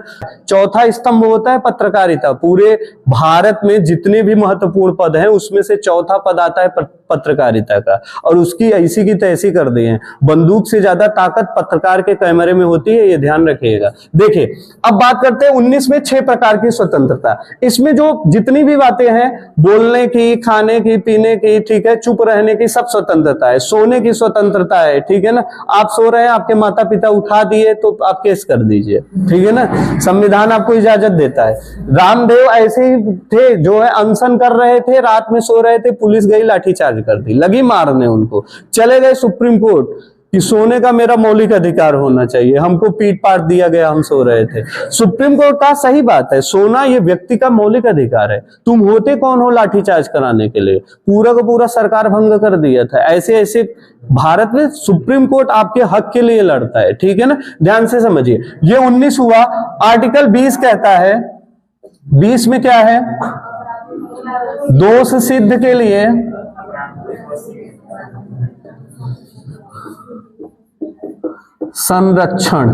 चौथा स्तंभ होता है पत्रकारिता। पूरे भारत में जितने भी महत्वपूर्ण पद हैं उसमें से चौथा पद आता है पत्रकारिता का, और उसकी ऐसी की तैसी कर दी है। बंदूक से ज्यादा ताकत पत्रकार के कैमरे में होती है, ये ध्यान रखिएगा। देखिए अब बात करते हैं 19 में 6 प्रकार की स्वतंत्रता। इसमें जो जितनी भी बातें हैं, बोलने की, खाने की, पीने की, ठीक है, चुप रहने की, सब स्वतंत्रता है। सोने की स्वतंत्रता है, ठीक है ना। आप सो रहे हैं, आपके माता पिता उठा दिए तो आप केस कर दीजिए, ठीक है ना, संविधान आपको इजाजत देता है। रामदेव ऐसे ही थे, जो है अनशन कर रहे थे, रात में सो रहे थे, पुलिस गई लाठीचार्ज कर दी, लगी मारने उनको, चले गए सुप्रीम कोर्ट कि सोने का मेरा मौलिक अधिकार होना चाहिए, हमको पीट पाट दिया गया, हम सो रहे थे। सुप्रीम कोर्ट का सही बात है, सोना ये व्यक्ति का मौलिक अधिकार है, तुम होते कौन हो लाठीचार्ज कराने के लिए। पूरा का पूरा सरकार भंग कर दिया था। ऐसे ऐसे भारत में सुप्रीम कोर्ट आपके हक के लिए लड़ता है, ठीक है ना। ध्यान से समझिए, ये 19 हुआ। आर्टिकल 20 कहता है, 20 में क्या है, दोष सिद्ध के लिए संरक्षण।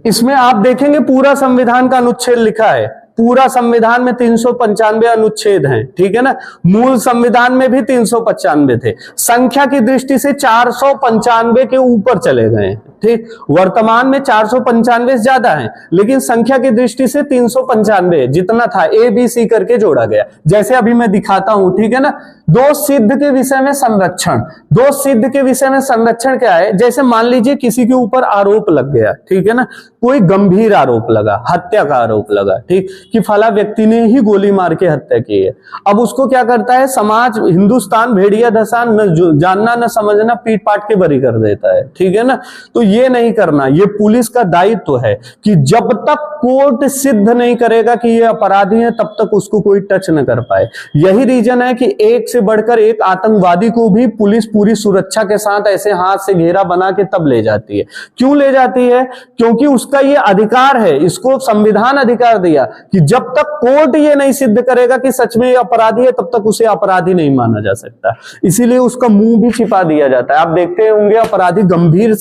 इसमें आप देखेंगे पूरा संविधान का अनुच्छेद लिखा है, पूरा संविधान में 395 अनुच्छेद हैं, ठीक है ना। मूल संविधान में भी 395 थे, संख्या की दृष्टि से 495 के ऊपर चले गए, ठीक। वर्तमान में 495 ज्यादा है, लेकिन संख्या की दृष्टि से 395 जितना था ए बी सी करके जोड़ा गया, जैसे अभी मैं दिखाता हूं, ठीक है ना। दोष सिद्ध के विषय में संरक्षण। दोष सिद्ध के विषय में संरक्षण क्या है, जैसे मान लीजिए किसी के ऊपर आरोप लग गया, ठीक है ना, कोई गंभीर आरोप लगा, हत्या का आरोप लगा, ठीक, कि फला व्यक्ति ने ही गोली मार के हत्या की है। अब उसको क्या करता है समाज, हिंदुस्तान भेड़िया दशा, न जानना न समझना, पीट पाट के बरी कर देता है, ठीक है ना। तो ये नहीं करना, ये पुलिस का दायित्व है कि जब तक कोर्ट सिद्ध नहीं करेगा कि ये अपराधी है, तब तक उसको कोई टच न कर पाए। यही रीजन है कि एक से बढ़कर एक आतंकवादी को भी पुलिस पूरी सुरक्षा के साथ ऐसे हाथ से घेरा बना के तब ले जाती है। क्यों ले जाती है, क्योंकि उसका ये अधिकार है, इसको संविधान अधिकार दिया कि जब तक कोर्ट ये नहीं सिद्ध करेगा कि सच में ये अपराधी है, तब तक उसे अपराधी नहीं माना जा सकता। इसीलिए उसका मुंह भी छिपा दिया जाता है। आप देखते होंगे अपराधी गंभीर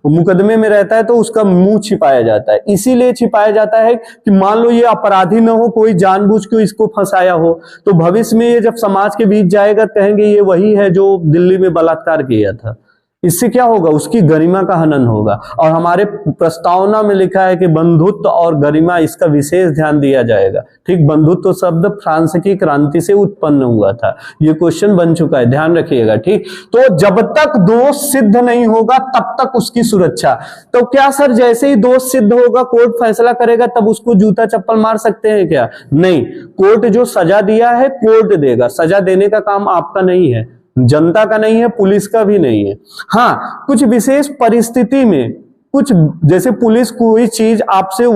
मुकदमे में रहता है तो उसका मुंह छिपाया जाता है, इसीलिए छिपाया जाता है कि मान लो ये अपराधी न हो, कोई जानबूझ के इसको फंसाया हो, तो भविष्य में ये जब समाज के बीच जाएगा कहेंगे ये वही है जो दिल्ली में बलात्कार किया था। इससे क्या होगा, उसकी गरिमा का हनन होगा। और हमारे प्रस्तावना में लिखा है कि बंधुत्व और गरिमा, इसका विशेष ध्यान दिया जाएगा, ठीक। बंधुत्व शब्द फ्रांस की क्रांति से उत्पन्न हुआ था, ये क्वेश्चन बन चुका है, ध्यान रखिएगा, ठीक। तो जब तक दोष सिद्ध नहीं होगा तब तक उसकी सुरक्षा। तो क्या सर जैसे ही दोष सिद्ध होगा, कोर्ट फैसला करेगा, तब उसको जूता चप्पल मार सकते हैं क्या? नहीं, कोर्ट जो सजा दिया है कोर्ट देगा, सजा देने का काम आपका नहीं है, जनता का नहीं है, पुलिस का भी नहीं है। हाँ, कुछ विशेष परिस्थिति में, कुछ जैसे पुलिस कोई चीज आपसे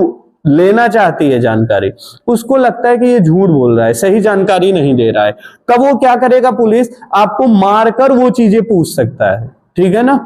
लेना चाहती है जानकारी, उसको लगता है कि ये झूठ बोल रहा है, सही जानकारी नहीं दे रहा है, तब वो क्या करेगा, पुलिस आपको मारकर वो चीजें पूछ सकता है, ठीक है ना।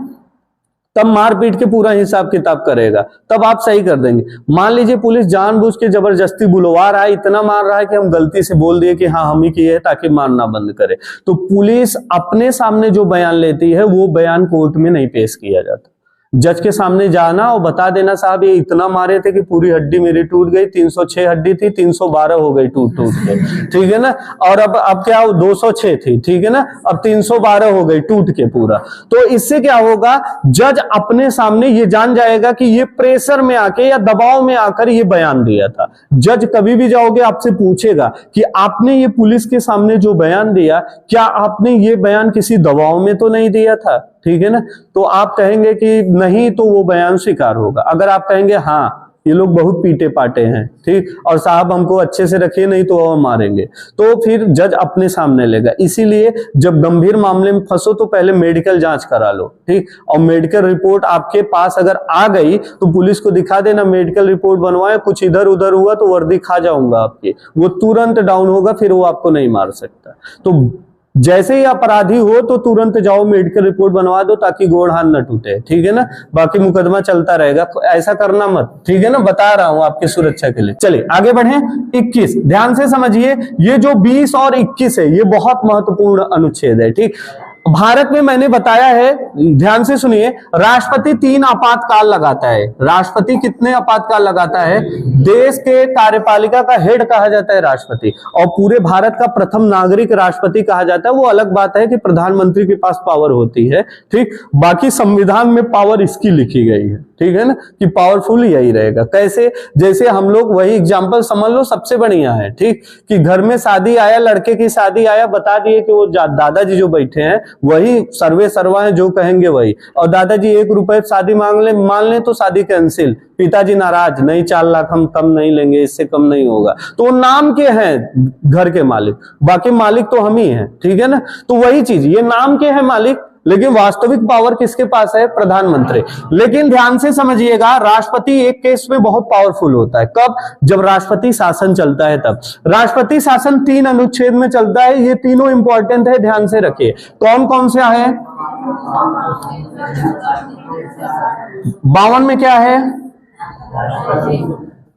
तब मारपीट के पूरा हिसाब किताब करेगा, तब आप सही कर देंगे। मान लीजिए पुलिस जानबूझ के जबरदस्ती बुलवा रहा है, इतना मार रहा है कि हम गलती से बोल दिए कि हाँ हम ही किए ताकि मारना बंद करे, तो पुलिस अपने सामने जो बयान लेती है वो बयान कोर्ट में नहीं पेश किया जाता। जज के सामने जाना और बता देना साहब ये इतना मारे थे कि पूरी हड्डी मेरी टूट गई, 306 हड्डी थी, 312 हो गई टूट टूट के, ठीक है ना। और अब क्या 206 थी, ठीक है ना, अब 312 हो गई टूट के पूरा। तो इससे क्या होगा, जज अपने सामने ये जान जाएगा कि ये प्रेशर में आके या दबाव में आकर ये बयान दिया था। जज कभी भी जाओगे आपसे पूछेगा कि आपने ये पुलिस के सामने जो बयान दिया, क्या आपने ये बयान किसी दबाव में तो नहीं दिया था, ठीक है ना। तो आप कहेंगे कि नहीं, तो वो बयान स्वीकार होगा। अगर आप कहेंगे हाँ, ये लोग बहुत पीटे पाटे हैं, ठीक, और साहब हमको अच्छे से रखिए नहीं तो वो मारेंगे, तो फिर जज अपने सामने लेगा। इसीलिए जब गंभीर मामले में फंसो तो पहले मेडिकल जांच करा लो, ठीक, और मेडिकल रिपोर्ट आपके पास अगर आ गई तो पुलिस को दिखा देना, मेडिकल रिपोर्ट बनवाए, कुछ इधर उधर हुआ तो वर्दी खा जाऊंगा आपकी, वो तुरंत डाउन होगा, फिर वो आपको नहीं मार सकता। तो जैसे ही अपराधी हो तो तुरंत जाओ मेडिकल रिपोर्ट बनवा दो ताकि गोड़ हाथ न टूटे, ठीक है ना, बाकी मुकदमा चलता रहेगा, ऐसा करना मत, ठीक है ना, बता रहा हूं आपकी सुरक्षा के लिए। चलिए आगे बढ़े। 21 ध्यान से समझिए, ये जो 20 और 21 है ये बहुत महत्वपूर्ण अनुच्छेद है, ठीक। भारत में मैंने बताया है, ध्यान से सुनिए, राष्ट्रपति 3 आपातकाल लगाता है। राष्ट्रपति कितने आपातकाल लगाता है? देश के कार्यपालिका का हेड कहा जाता है राष्ट्रपति, और पूरे भारत का प्रथम नागरिक राष्ट्रपति कहा जाता है। वो अलग बात है कि प्रधानमंत्री के पास पावर होती है, ठीक, बाकी संविधान में पावर इसकी लिखी गई है, ठीक है ना, कि पावरफुल यही रहेगा। कैसे? जैसे हम लोग, वही एग्जांपल समझ लो, सबसे बढ़िया है, ठीक, कि घर में शादी आया, लड़के की शादी आया, बता दिए कि वो दादाजी जो बैठे हैं वही सर्वे सर्वा है, जो कहेंगे वही, और दादाजी 1 रुपए शादी मान ले तो शादी कैंसिल, पिताजी नाराज, नहीं 4 लाख हम कम नहीं लेंगे, इससे कम नहीं होगा। तो नाम के हैं घर के मालिक, बाकी मालिक तो हम ही हैं, ठीक है ना। तो वही चीज, ये नाम के हैं मालिक, लेकिन वास्तविक पावर किसके पास है? प्रधानमंत्री। लेकिन ध्यान से समझिएगा, राष्ट्रपति एक केस में बहुत पावरफुल होता है। कब? जब राष्ट्रपति शासन चलता है तब। राष्ट्रपति शासन 3 अनुच्छेद में चलता है, ये तीनों इंपॉर्टेंट है, ध्यान से रखिए। कौन कौन से है? 52 में क्या है?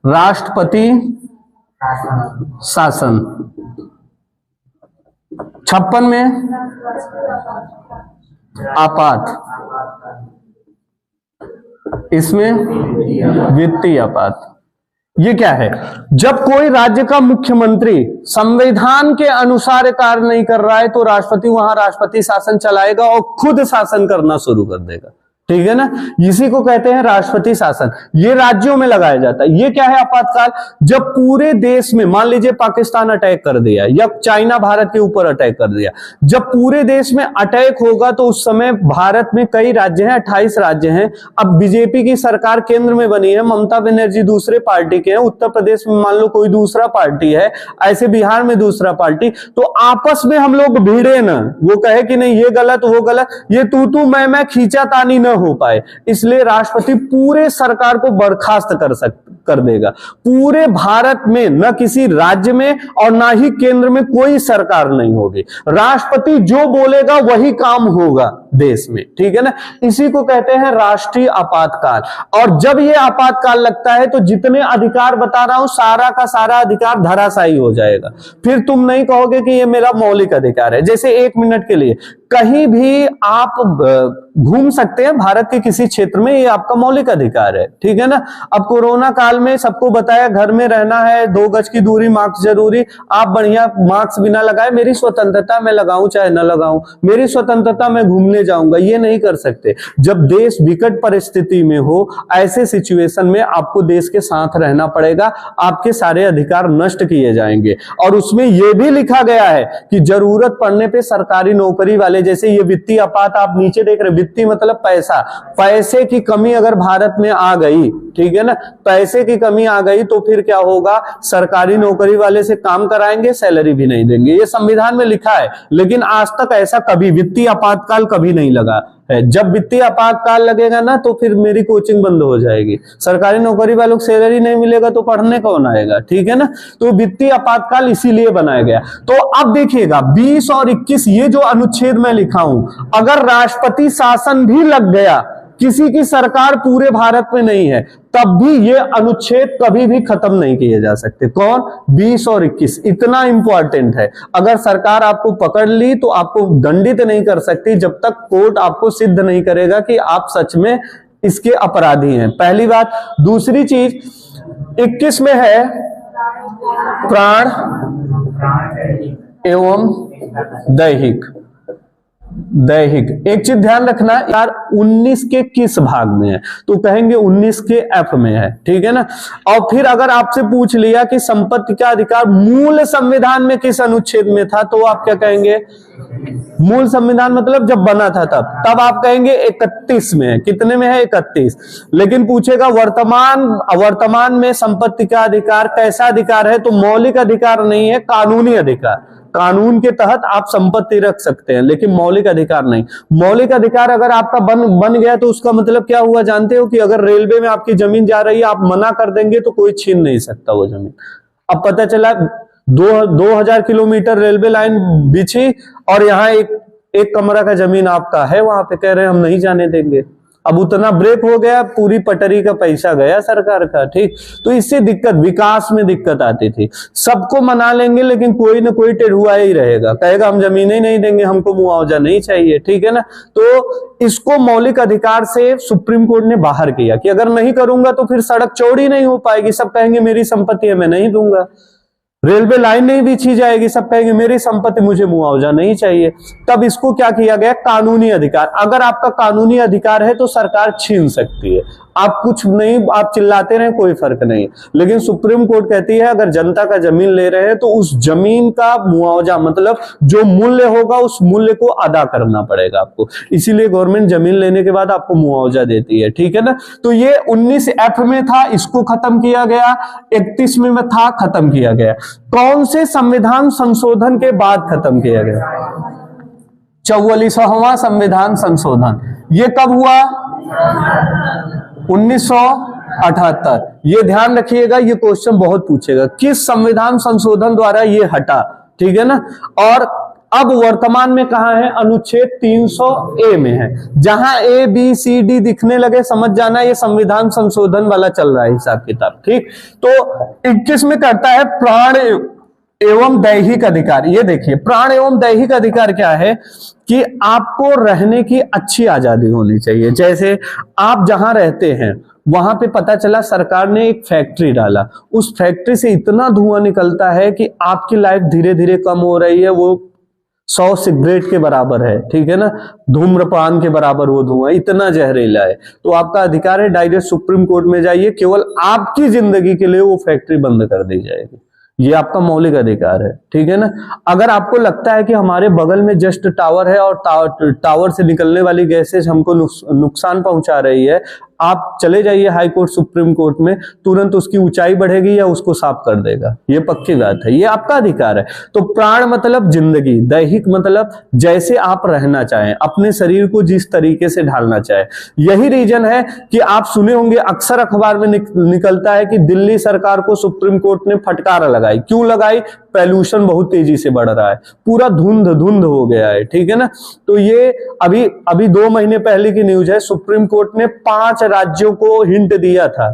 राष्ट्रपति शासन। 56 में आपात, इसमें वित्तीय आपात। ये क्या है? जब कोई राज्य का मुख्यमंत्री संविधान के अनुसार कार्य नहीं कर रहा है तो राष्ट्रपति वहां राष्ट्रपति शासन चलाएगा और खुद शासन करना शुरू कर देगा, ठीक है ना। इसी को कहते हैं राष्ट्रपति शासन। ये राज्यों में लगाया जाता है। ये क्या है? आपातकाल। जब पूरे देश में, मान लीजिए पाकिस्तान अटैक कर दिया या चाइना भारत के ऊपर अटैक कर दिया, जब पूरे देश में अटैक होगा तो उस समय भारत में कई राज्य हैं, 28 राज्य हैं। अब बीजेपी की सरकार केंद्र में बनी है, ममता बनर्जी दूसरे पार्टी के हैं, उत्तर प्रदेश में मान लो कोई दूसरा पार्टी है, ऐसे बिहार में दूसरा पार्टी, तो आपस में हम लोग भिड़े ना, वो कहे कि नहीं ये गलत वो गलत, ये तू मैं खींचातानी न हो पाए, इसलिए राष्ट्रपति पूरे सरकार को बर्खास्त कर देगा। पूरे भारत में न किसी राज्य में और ना ही केंद्र में कोई सरकार नहीं होगी, राष्ट्रपति जो बोलेगा वही काम होगा देश में, ठीक है ना। इसी को कहते हैं राष्ट्रीय आपातकाल। और जब ये आपातकाल लगता है तो जितने अधिकार बता रहा हूं सारा का सारा अधिकार धराशायी हो जाएगा। फिर तुम नहीं कहोगे कि ये मेरा मौलिक अधिकार है। जैसे 1 मिनट के लिए कहीं भी आप घूम सकते हैं भारत के किसी क्षेत्र में, ये आपका मौलिक अधिकार है, ठीक है ना। अब कोरोना काल में सबको बताया घर में रहना है, 2 गज की दूरी, मास्क जरूरी, आप बढ़िया मास्क बिना लगाए, मेरी स्वतंत्रता मैं लगाऊं चाहे न लगाऊं, मेरी स्वतंत्रता मैं घूमने जाऊंगा, ये नहीं कर सकते। जब देश विकट परिस्थिति में हो, ऐसे सिचुएशन में आपको देश के साथ रहना पड़ेगा, आपके सारे अधिकार नष्ट किए जाएंगे। और उसमें यह भी लिखा गया है कि जरूरत पड़ने पे सरकारी नौकरी वाले, जैसे ये वित्तीय आपात आप नीचे देख रहे, वित्तीय मतलब पैसा, पैसे की कमी अगर भारत में आ गई, ठीक है ना, पैसे की कमी आ गई तो फिर क्या होगा? सरकारी नौकरी वाले से काम कराएंगे, सैलरी भी नहीं देंगे। ये संविधान में लिखा है, लेकिन आज तक ऐसा कभी वित्तीय आपातकाल कभी नहीं लगा है। जब वित्तीय आपातकाल लगेगा ना तो फिर मेरी कोचिंग बंद हो जाएगी, सरकारी नौकरी वालों को सैलरी नहीं मिलेगा तो पढ़ने कौन आएगा, ठीक है ना। तो वित्तीय आपातकाल इसीलिए बनाया गया। तो अब देखिएगा 20 और 21 ये जो अनुच्छेद मैं लिखा हूं, अगर राष्ट्रपति शासन भी लग गया, किसी की सरकार पूरे भारत में नहीं है, तब भी ये अनुच्छेद कभी भी खत्म नहीं किए जा सकते। कौन? 20 और 21 इतना इंपॉर्टेंट है। अगर सरकार आपको पकड़ ली तो आपको दंडित नहीं कर सकती जब तक कोर्ट आपको सिद्ध नहीं करेगा कि आप सच में इसके अपराधी हैं, पहली बात। दूसरी चीज 21 में है प्राण एवं दैहिक, दैहिक। एक चीज ध्यान रखना यार, 19 के किस भाग में है, तो कहेंगे 19 के एफ में है, ठीक है ना। और फिर अगर आपसे पूछ लिया कि संपत्ति का अधिकार मूल संविधान में किस अनुच्छेद में था, तो आप क्या कहेंगे? मूल संविधान मतलब जब बना था तब आप कहेंगे 31 में है। कितने में है? 31। लेकिन पूछेगा वर्तमान में संपत्ति का अधिकार कैसा अधिकार है, तो मौलिक अधिकार नहीं है, कानूनी अधिकार। कानून के तहत आप संपत्ति रख सकते हैं, लेकिन मौलिक अधिकार नहीं। मौलिक अधिकार अगर आपका बन गया तो उसका मतलब क्या हुआ जानते हो? कि अगर रेलवे में आपकी जमीन जा रही है, आप मना कर देंगे तो कोई छीन नहीं सकता वो जमीन। अब पता चला 2000 किलोमीटर रेलवे लाइन बिछी और यहाँ एक कमरा का जमीन आपका है, वहां पे कह रहे हैं हम नहीं जाने देंगे। अब उतना ब्रेक हो गया, पूरी पटरी का पैसा गया सरकार का, ठीक। तो इससे दिक्कत, विकास में दिक्कत आती थी। सबको मना लेंगे लेकिन कोई ना कोई टेढ़ुआ ही रहेगा, कहेगा हम जमीनें ही नहीं देंगे, हमको मुआवजा नहीं चाहिए, ठीक है ना। तो इसको मौलिक अधिकार से सुप्रीम कोर्ट ने बाहर किया कि अगर नहीं करूंगा तो फिर सड़क चौड़ी नहीं हो पाएगी, सब कहेंगे मेरी संपत्ति है मैं नहीं दूंगा। रेलवे लाइन नहीं बिछी जाएगी, सब कहेंगे मेरी संपत्ति मुझे मुआवजा नहीं चाहिए। तब इसको क्या किया गया? कानूनी अधिकार। अगर आपका कानूनी अधिकार है तो सरकार छीन सकती है, आप कुछ नहीं, आप चिल्लाते रहे कोई फर्क नहीं। लेकिन सुप्रीम कोर्ट कहती है अगर जनता का जमीन ले रहे हैं तो उस जमीन का मुआवजा मतलब जो मूल्य होगा उस मूल्य को अदा करना पड़ेगा आपको। इसीलिए गवर्नमेंट जमीन लेने के बाद आपको मुआवजा देती है, ठीक है ना। तो ये 19F में था, इसको खत्म किया गया। 31 में था, खत्म किया गया। कौन से संविधान संशोधन के बाद खत्म किया गया? 44वां संविधान संशोधन। ये कब हुआ? 1978। ये ध्यान रखिएगा, ये क्वेश्चन बहुत पूछेगा, किस संविधान संशोधन द्वारा ये हटा, ठीक है ना। और अब वर्तमान में कहां है? अनुच्छेद 300A में है। जहां ABCD दिखने लगे समझ जाना ये संविधान संशोधन वाला चल रहा है हिसाब किताब, ठीक। तो 21 में करता है प्राण एवं दैहिक अधिकार। ये देखिए, प्राण एवं दैहिक अधिकार क्या है कि आपको रहने की अच्छी आजादी होनी चाहिए। जैसे आप जहां रहते हैं वहां पे पता चला सरकार ने एक फैक्ट्री डाला, उस फैक्ट्री से इतना धुआं निकलता है कि आपकी लाइफ धीरे धीरे कम हो रही है, वो 100 सिगरेट के बराबर है, ठीक है ना। धूम्रपान के बराबर वो धुआं इतना जहरीला है। तो आपका अधिकार है, डायरेक्ट सुप्रीम कोर्ट में जाइए, केवल आपकी जिंदगी के लिए वो फैक्ट्री बंद कर दी जाएगी। ये आपका मौलिक अधिकार है, ठीक है ना। अगर आपको लगता है कि हमारे बगल में जस्ट टावर है और टावर से निकलने वाली गैसेज हमको नुकसान पहुंचा रही है, आप चले जाइए हाई कोर्ट सुप्रीम कोर्ट में, तुरंत उसकी ऊंचाई बढ़ेगी या उसको साफ कर देगा, ये पक्की बात है, ये आपका अधिकार है। तो प्राण मतलब जिंदगी, दैहिक मतलब जैसे आप रहना चाहें, अपने शरीर को जिस तरीके से ढालना चाहे। यही रीजन है कि आप सुने होंगे अक्सर अखबार में निकलता है कि दिल्ली सरकार को सुप्रीम कोर्ट ने फटकार लगाई। क्यों लगाई? पॉल्यूशन बहुत तेजी से बढ़ रहा है, पूरा धुंध हो गया है, ठीक है ना। तो ये अभी 2 महीने पहले की न्यूज है, सुप्रीम कोर्ट ने 5 राज्यों को हिंट दिया था।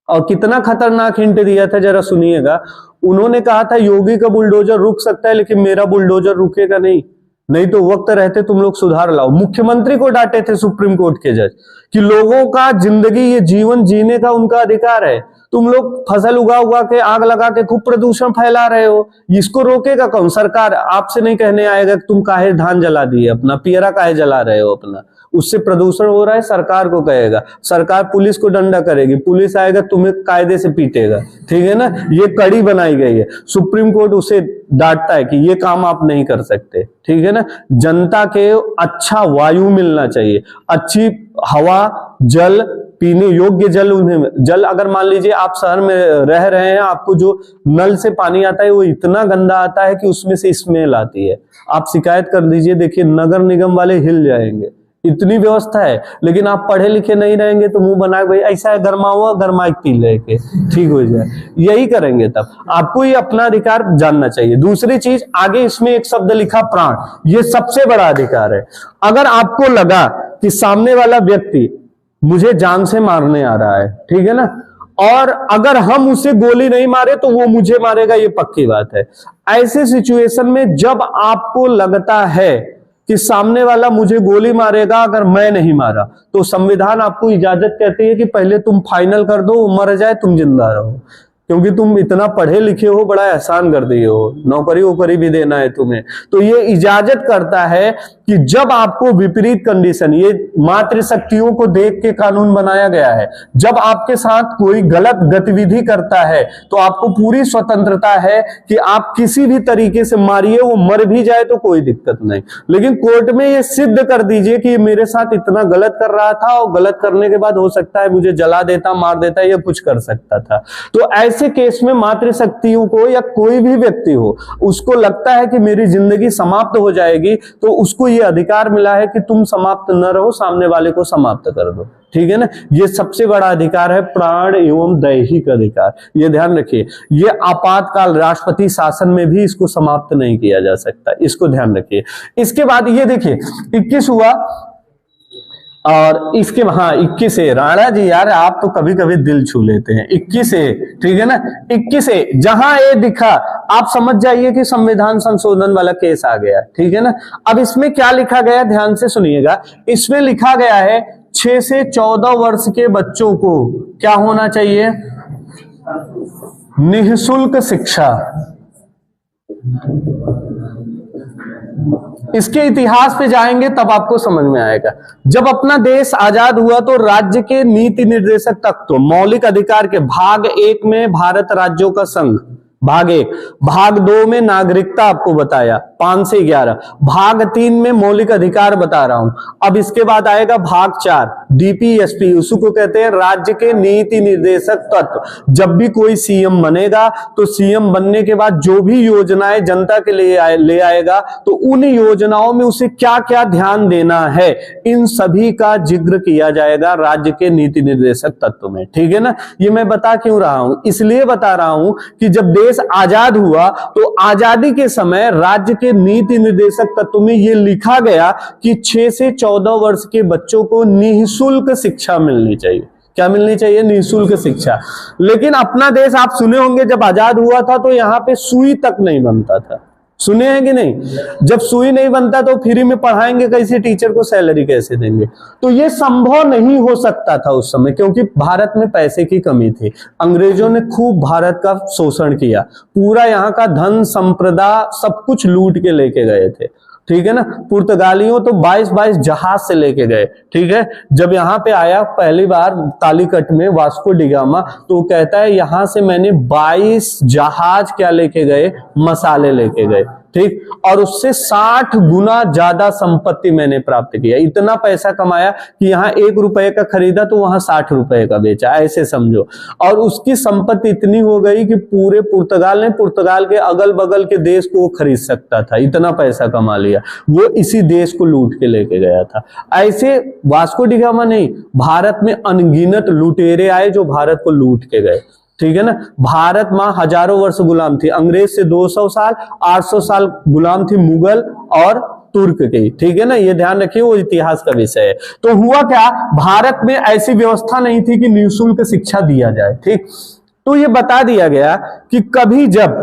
और कितना खतरनाक हिंट दिया था जरा सुनिएगा। उन्होंने कहा था योगी का बुलडोजर रुक सकता है लेकिन मेरा बुलडोजर रुकेगा नहीं तो वक्त रहते तुम लोग सुधार लाओ। मुख्यमंत्री को डांटे थे सुप्रीम कोर्ट के जज कि लोगों का जिंदगी, ये जीवन जीने का उनका अधिकार है, तुम लोग फसल उगा के आग लगा के खूब प्रदूषण फैला रहे हो, इसको रोकेगा कौन? सरकार। आपसे नहीं कहने आएगा कि तुम काहे धान जला दिए, अपना पियरा काहे जला रहे हो अपना, उससे प्रदूषण हो रहा है, सरकार को कहेगा, सरकार पुलिस को डंडा करेगी, पुलिस आएगा तुम्हें कायदे से पीटेगा, ठीक है ना। ये कड़ी बनाई गई है। सुप्रीम कोर्ट उसे डांटता है कि ये काम आप नहीं कर सकते, ठीक है ना। जनता के अच्छा वायु मिलना चाहिए, अच्छी हवा, जल, पीने योग्य जल, उन्हें जल। अगर मान लीजिए आप शहर में रह रहे हैं, आपको जो नल से पानी आता है वो इतना गंदा आता है कि उसमें से स्मेल आती है, आप शिकायत कर दीजिए, देखिए नगर निगम वाले हिल जाएंगे, इतनी व्यवस्था है। लेकिन आप पढ़े लिखे नहीं रहेंगे तो मुंह बना भाई ऐसा है, गरमा हुआ गरमा पी लेके ठीक हो जाए, यही करेंगे। तब आपको ये अपना अधिकार जानना चाहिए। दूसरी चीज, आगे इसमें एक शब्द लिखा प्राण, ये सबसे बड़ा अधिकार है। अगर आपको लगा कि सामने वाला व्यक्ति मुझे जान से मारने आ रहा है, ठीक है ना, और अगर हम उसे गोली नहीं मारे तो वो मुझे मारेगा, ये पक्की बात है। ऐसे सिचुएशन में जब आपको लगता है कि सामने वाला मुझे गोली मारेगा अगर मैं नहीं मारा, तो संविधान आपको इजाजत कहती है कि पहले तुम फाइनल कर दो, वो मर जाए तुम जिंदा रहो, क्योंकि तुम इतना पढ़े लिखे हो, बड़ा एहसान कर दिए हो, नौकरी वोकरी भी देना है तुम्हें। तो ये इजाजत करता है कि जब आपको विपरीत कंडीशन, ये मातृशक्तियों को देख के कानून बनाया गया है, जब आपके साथ कोई गलत गतिविधि करता है तो आपको पूरी स्वतंत्रता है कि आप किसी भी तरीके से मारिए, वो मर भी जाए तो कोई दिक्कत नहीं, लेकिन कोर्ट में ये सिद्ध कर दीजिए कि मेरे साथ इतना गलत कर रहा था और गलत करने के बाद हो सकता है मुझे जला देता, मार देता या कुछ कर सकता था। तो ऐसे केस में मातृशक्तियों को या कोई भी व्यक्ति हो, उसको लगता है कि मेरी जिंदगी समाप्त हो जाएगी, तो उसको ये अधिकार मिला है कि तुम समाप्त न रहो, सामने वाले को समाप्त कर दो। ठीक है ना, ये सबसे बड़ा अधिकार है, प्राण एवं दैहिक अधिकार। ये ध्यान रखिए, ये आपातकाल राष्ट्रपति शासन में भी इसको समाप्त नहीं किया जा सकता, इसको ध्यान रखिए। इसके बाद ये देखिए 21 हुआ, और इसके 21 है राणा जी, यार आप तो कभी कभी दिल छू लेते हैं। 21 है, ठीक है ना, 21 है, जहां ये दिखा आप समझ जाइए कि संविधान संशोधन वाला केस आ गया। ठीक है ना, अब इसमें क्या लिखा गया, ध्यान से सुनिएगा। इसमें लिखा गया है 6 से 14 वर्ष के बच्चों को क्या होना चाहिए, निःशुल्क शिक्षा। इसके इतिहास पे जाएंगे तब आपको समझ में आएगा। जब अपना देश आजाद हुआ तो राज्य के नीति निर्देशक तत्व, मौलिक अधिकार के भाग 1 में भारत राज्यों का संघ, भाग 1, भाग 2 में नागरिकता आपको बताया 5 से 11, भाग 3 में मौलिक अधिकार बता रहा हूं। अब इसके बाद आएगा भाग 4, डीपीएसपी, उसको कहते हैं राज्य के नीति निर्देशक तत्व। जब भी कोई सीएम बनेगा तो सीएम बनने के बाद जो भी योजनाएं जनता के लिए ले आएगा, तो उन योजनाओं में उसे क्या क्या ध्यान देना है, इन सभी का जिक्र किया जाएगा राज्य के नीति निर्देशक तत्व में। ठीक है ना, ये मैं बता क्यों रहा हूं, इसलिए बता रहा हूं कि जब देश आजाद हुआ तो आजादी के समय राज्य के नीति निर्देशक तत्व में यह लिखा गया कि 6 से 14 वर्ष के बच्चों को निःशुल्क शिक्षा मिलनी चाहिए। क्या मिलनी चाहिए, निःशुल्क शिक्षा। लेकिन अपना देश आप सुने होंगे जब आजाद हुआ था तो यहां पे सुई तक नहीं बनता था, सुने हैं कि नहीं। जब सुई नहीं बनता तो फ्री में पढ़ाएंगे कैसे, टीचर को सैलरी कैसे देंगे। तो ये संभव नहीं हो सकता था उस समय, क्योंकि भारत में पैसे की कमी थी। अंग्रेजों ने खूब भारत का शोषण किया, पूरा यहाँ का धन संपदा सब कुछ लूट के लेके गए थे। ठीक है ना, पुर्तगालियों तो 22 जहाज से लेके गए। ठीक है, जब यहाँ पे आया पहली बार तालीकट में वास्को डिगामा, तो कहता है यहां से मैंने 22 जहाज क्या लेके गए, मसाले लेके गए। ठीक, और उससे 60 गुना ज्यादा संपत्ति मैंने प्राप्त किया। इतना पैसा कमाया कि यहाँ 1 रुपए का खरीदा तो वहां 60 रुपए का बेचा, ऐसे समझो। और उसकी संपत्ति इतनी हो गई कि पूरे पुर्तगाल के अगल बगल के देश को वो खरीद सकता था, इतना पैसा कमा लिया। वो इसी देश को लूट के लेके गया था। ऐसे वास्को डी गामा नहीं, भारत में अनगिनत लुटेरे आए जो भारत को लूट के गए। ठीक है ना, भारत मां हजारों वर्ष गुलाम थी, अंग्रेज से 200 साल, 800 साल गुलाम थी मुगल और तुर्क की। ठीक है ना, ये ध्यान रखिए, वो इतिहास का विषय है। तो हुआ क्या, भारत में ऐसी व्यवस्था नहीं थी कि निःशुल्क शिक्षा दिया जाए। ठीक, तो ये बता दिया गया कि कभी जब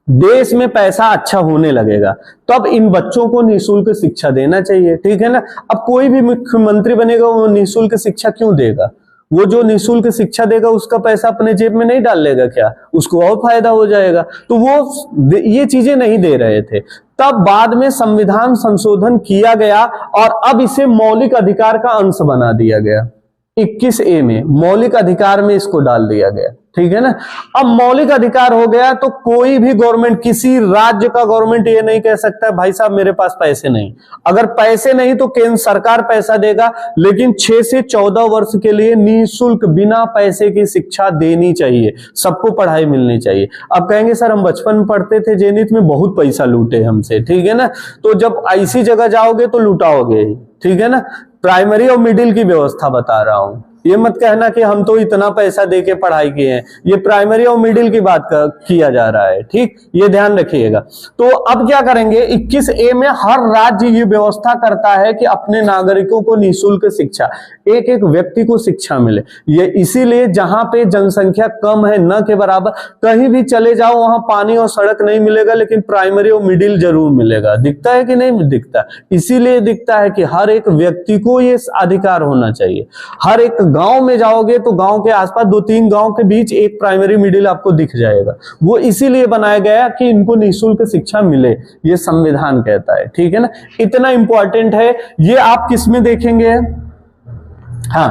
देश में पैसा अच्छा होने लगेगा तब इन बच्चों को निःशुल्क शिक्षा देना चाहिए। ठीक है ना, अब कोई भी मुख्यमंत्री बनेगा वो निःशुल्क शिक्षा क्यों देगा, वो जो निःशुल्क शिक्षा देगा उसका पैसा अपने जेब में नहीं डाल लेगा क्या, उसको और फायदा हो जाएगा। तो वो ये चीजें नहीं दे रहे थे। तब बाद में संविधान संशोधन किया गया और अब इसे मौलिक अधिकार का अंश बना दिया गया। 21A में मौलिक अधिकार में इसको डाल दिया गया। ठीक है ना, अब मौलिक अधिकार हो गया तो कोई भी गवर्नमेंट, किसी राज्य का गवर्नमेंट ये नहीं कह सकता है भाई साहब मेरे पास पैसे नहीं। अगर पैसे नहीं तो केंद्र सरकार पैसा देगा, लेकिन 6 से 14 वर्ष के लिए निःशुल्क बिना पैसे की शिक्षा देनी चाहिए, सबको पढ़ाई मिलनी चाहिए। अब कहेंगे सर हम बचपन में पढ़ते थे जेनिथ में, बहुत पैसा लूटे हमसे। ठीक है ना, तो जब ऐसी जगह जाओगे तो लुटाओगे। ठीक है ना, प्राइमरी और मिडिल की व्यवस्था बता रहा हूं, ये मत कहना कि हम तो इतना पैसा देके पढ़ाई किए हैं, ये प्राइमरी और मिडिल की बात किया जा रहा है। ठीक, ये ध्यान रखिएगा। तो अब क्या करेंगे, 21A में हर राज्य ये व्यवस्था करता है कि अपने नागरिकों को निःशुल्क शिक्षा, एक एक व्यक्ति को शिक्षा मिले। ये इसीलिए जहां पे जनसंख्या कम है, न के बराबर, कहीं भी चले जाओ वहां पानी और सड़क नहीं मिलेगा, लेकिन प्राइमरी और मिडिल जरूर मिलेगा। दिखता है कि नहीं दिखता, इसीलिए दिखता है कि हर एक व्यक्ति को ये अधिकार होना चाहिए, हर एक गांव में जाओगे तो गांव के आसपास 2-3 गांव के बीच एक प्राइमरी मिडिल आपको दिख जाएगा। वो इसीलिए बनाया गया कि इनको निःशुल्क शिक्षा मिले, ये संविधान कहता है, ठीक है ना। इतना इंपॉर्टेंट है ये। आप किस में देखेंगे? हाँ,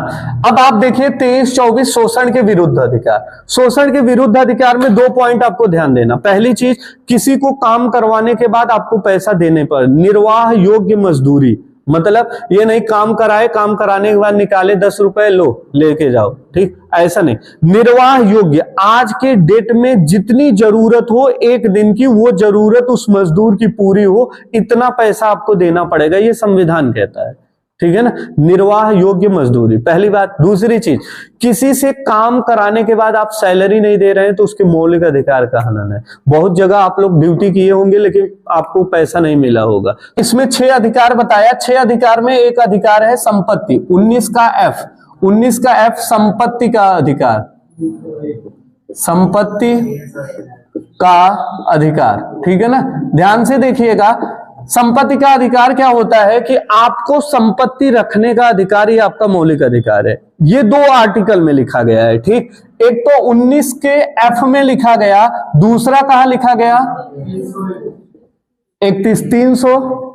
अब आप देखिए 23-24 शोषण के विरुद्ध अधिकार। शोषण के विरुद्ध अधिकार में 2 पॉइंट आपको ध्यान देना। पहली चीज, किसी को काम करवाने के बाद आपको पैसा देने पर निर्वाह योग्य मजदूरी, मतलब ये नहीं काम कराए, काम कराने के बाद निकाले 10 रुपए लो लेके जाओ, ठीक, ऐसा नहीं। निर्वाह योग्य, आज के डेट में जितनी जरूरत हो एक दिन की, वो जरूरत उस मजदूर की पूरी हो, इतना पैसा आपको देना पड़ेगा, ये संविधान कहता है, ठीक है ना। निर्वाह योग्य मजदूरी, पहली बात। दूसरी चीज, किसी से काम कराने के बाद आप सैलरी नहीं दे रहे हैं तो उसके मौलिक अधिकार का हनन है। बहुत जगह आप लोग ड्यूटी किए होंगे लेकिन आपको पैसा नहीं मिला होगा। इसमें 6 अधिकार बताया। 6 अधिकार में एक अधिकार है संपत्ति, 19 का F संपत्ति का अधिकार, संपत्ति का अधिकार, ठीक है ना। ध्यान से देखिएगा, संपत्ति का अधिकार क्या होता है कि आपको संपत्ति रखने का अधिकार ही आपका मौलिक अधिकार है। ये 2 आर्टिकल में लिखा गया है, ठीक। एक तो 19 के F में लिखा गया, दूसरा कहां लिखा गया? 31, 300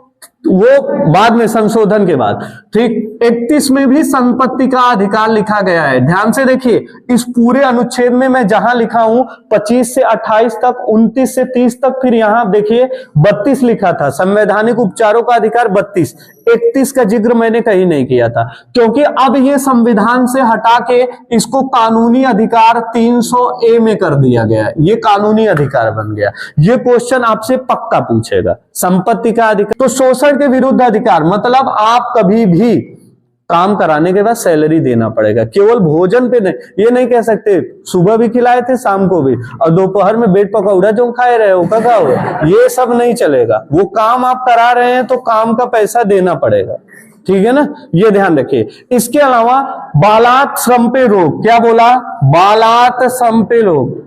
वो बाद में संशोधन के बाद, ठीक। 31 में भी संपत्ति का अधिकार लिखा गया है। ध्यान से देखिए, इस पूरे अनुच्छेद में मैं जहां लिखा हूं 25 से 28 तक, 29 से 30 तक, फिर यहां देखिए 32 लिखा था, संवैधानिक उपचारों का अधिकार 32। 31 का जिक्र मैंने कहीं नहीं किया था, क्योंकि अब ये संविधान से हटा के इसको कानूनी अधिकार 300A में कर दिया गया। ये कानूनी अधिकार बन गया। ये क्वेश्चन आपसे पक्का पूछेगा, संपत्ति का अधिकार। तो शोषण के विरुद्ध अधिकार मतलब आप कभी भी काम कराने के बाद सैलरी देना पड़ेगा, केवल भोजन पे नहीं। ये नहीं कह सकते सुबह भी खिलाए थे शाम को भी और दोपहर में बेड पकौड़ा जो खाए रहे हो का हो, ये सब नहीं चलेगा। वो काम आप करा रहे हैं तो काम का पैसा देना पड़ेगा, ठीक है ना, ये ध्यान रखिए। इसके अलावा बालात श्रम पे रोक, क्या बोला? बालात श्रम पे रोक।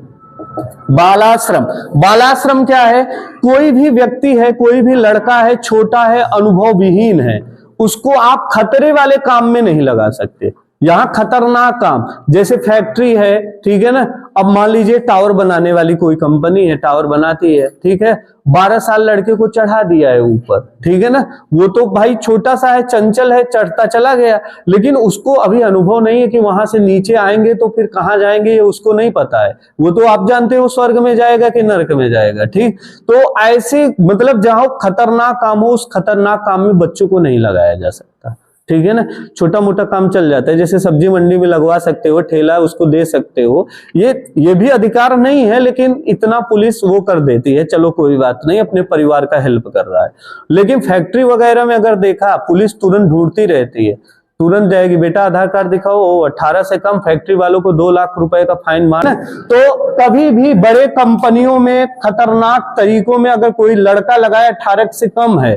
बालाश्रम, बालाश्रम क्या है? कोई भी व्यक्ति है, कोई भी लड़का है, छोटा है, अनुभव विहीन है, उसको आप खतरे वाले काम में नहीं लगा सकते। यहां खतरनाक काम, जैसे फैक्ट्री है, ठीक है ना। अब मान लीजिए टावर बनाने वाली कोई कंपनी है, टावर बनाती है, ठीक है, 12 साल लड़के को चढ़ा दिया है ऊपर, ठीक है ना। वो तो भाई छोटा सा है, चंचल है, चढ़ता चला गया, लेकिन उसको अभी अनुभव नहीं है कि वहां से नीचे आएंगे तो फिर कहां जाएंगे, ये उसको नहीं पता है। वो तो आप जानते हो स्वर्ग में जाएगा कि नरक में जाएगा, ठीक। तो ऐसे मतलब जहां खतरनाक काम हो, उस खतरनाक काम में बच्चों को नहीं लगाया जा सकता, ठीक है ना। छोटा मोटा काम चल जाता है, जैसे सब्जी मंडी में लगवा सकते हो, ठेला उसको दे सकते हो, ये भी अधिकार नहीं है, लेकिन इतना पुलिस वो कर देती है, चलो कोई बात नहीं, अपने परिवार का हेल्प कर रहा है। लेकिन फैक्ट्री वगैरह में अगर देखा, पुलिस तुरंत ढूंढती रहती है, तुरंत जाएगी, बेटा आधार कार्ड दिखाओ, 18 से कम, फैक्ट्री वालों को 2 लाख रुपए का फाइन मारना। तो कभी भी बड़े कंपनियों में खतरनाक तरीकों में अगर कोई लड़का लगाए 18 से कम है,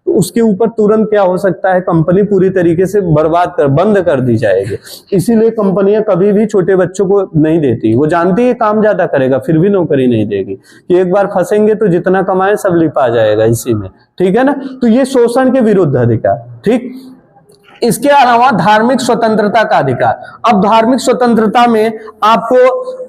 तो उसके ऊपर तुरंत क्या हो सकता है, कंपनी पूरी तरीके से बंद कर दी जाएगी। इसीलिए कंपनियां कभी भी छोटे बच्चों को नहीं देती, वो जानती है काम ज्यादा करेगा, फिर भी नौकरी नहीं देगी कि एक बार फंसेंगे तो जितना कमाए सब लिपा जाएगा इसी में, ठीक है ना। तो ये शोषण के विरुद्ध अधिकार, ठीक। इसके अलावा धार्मिक स्वतंत्रता का अधिकार। अब धार्मिक स्वतंत्रता में आपको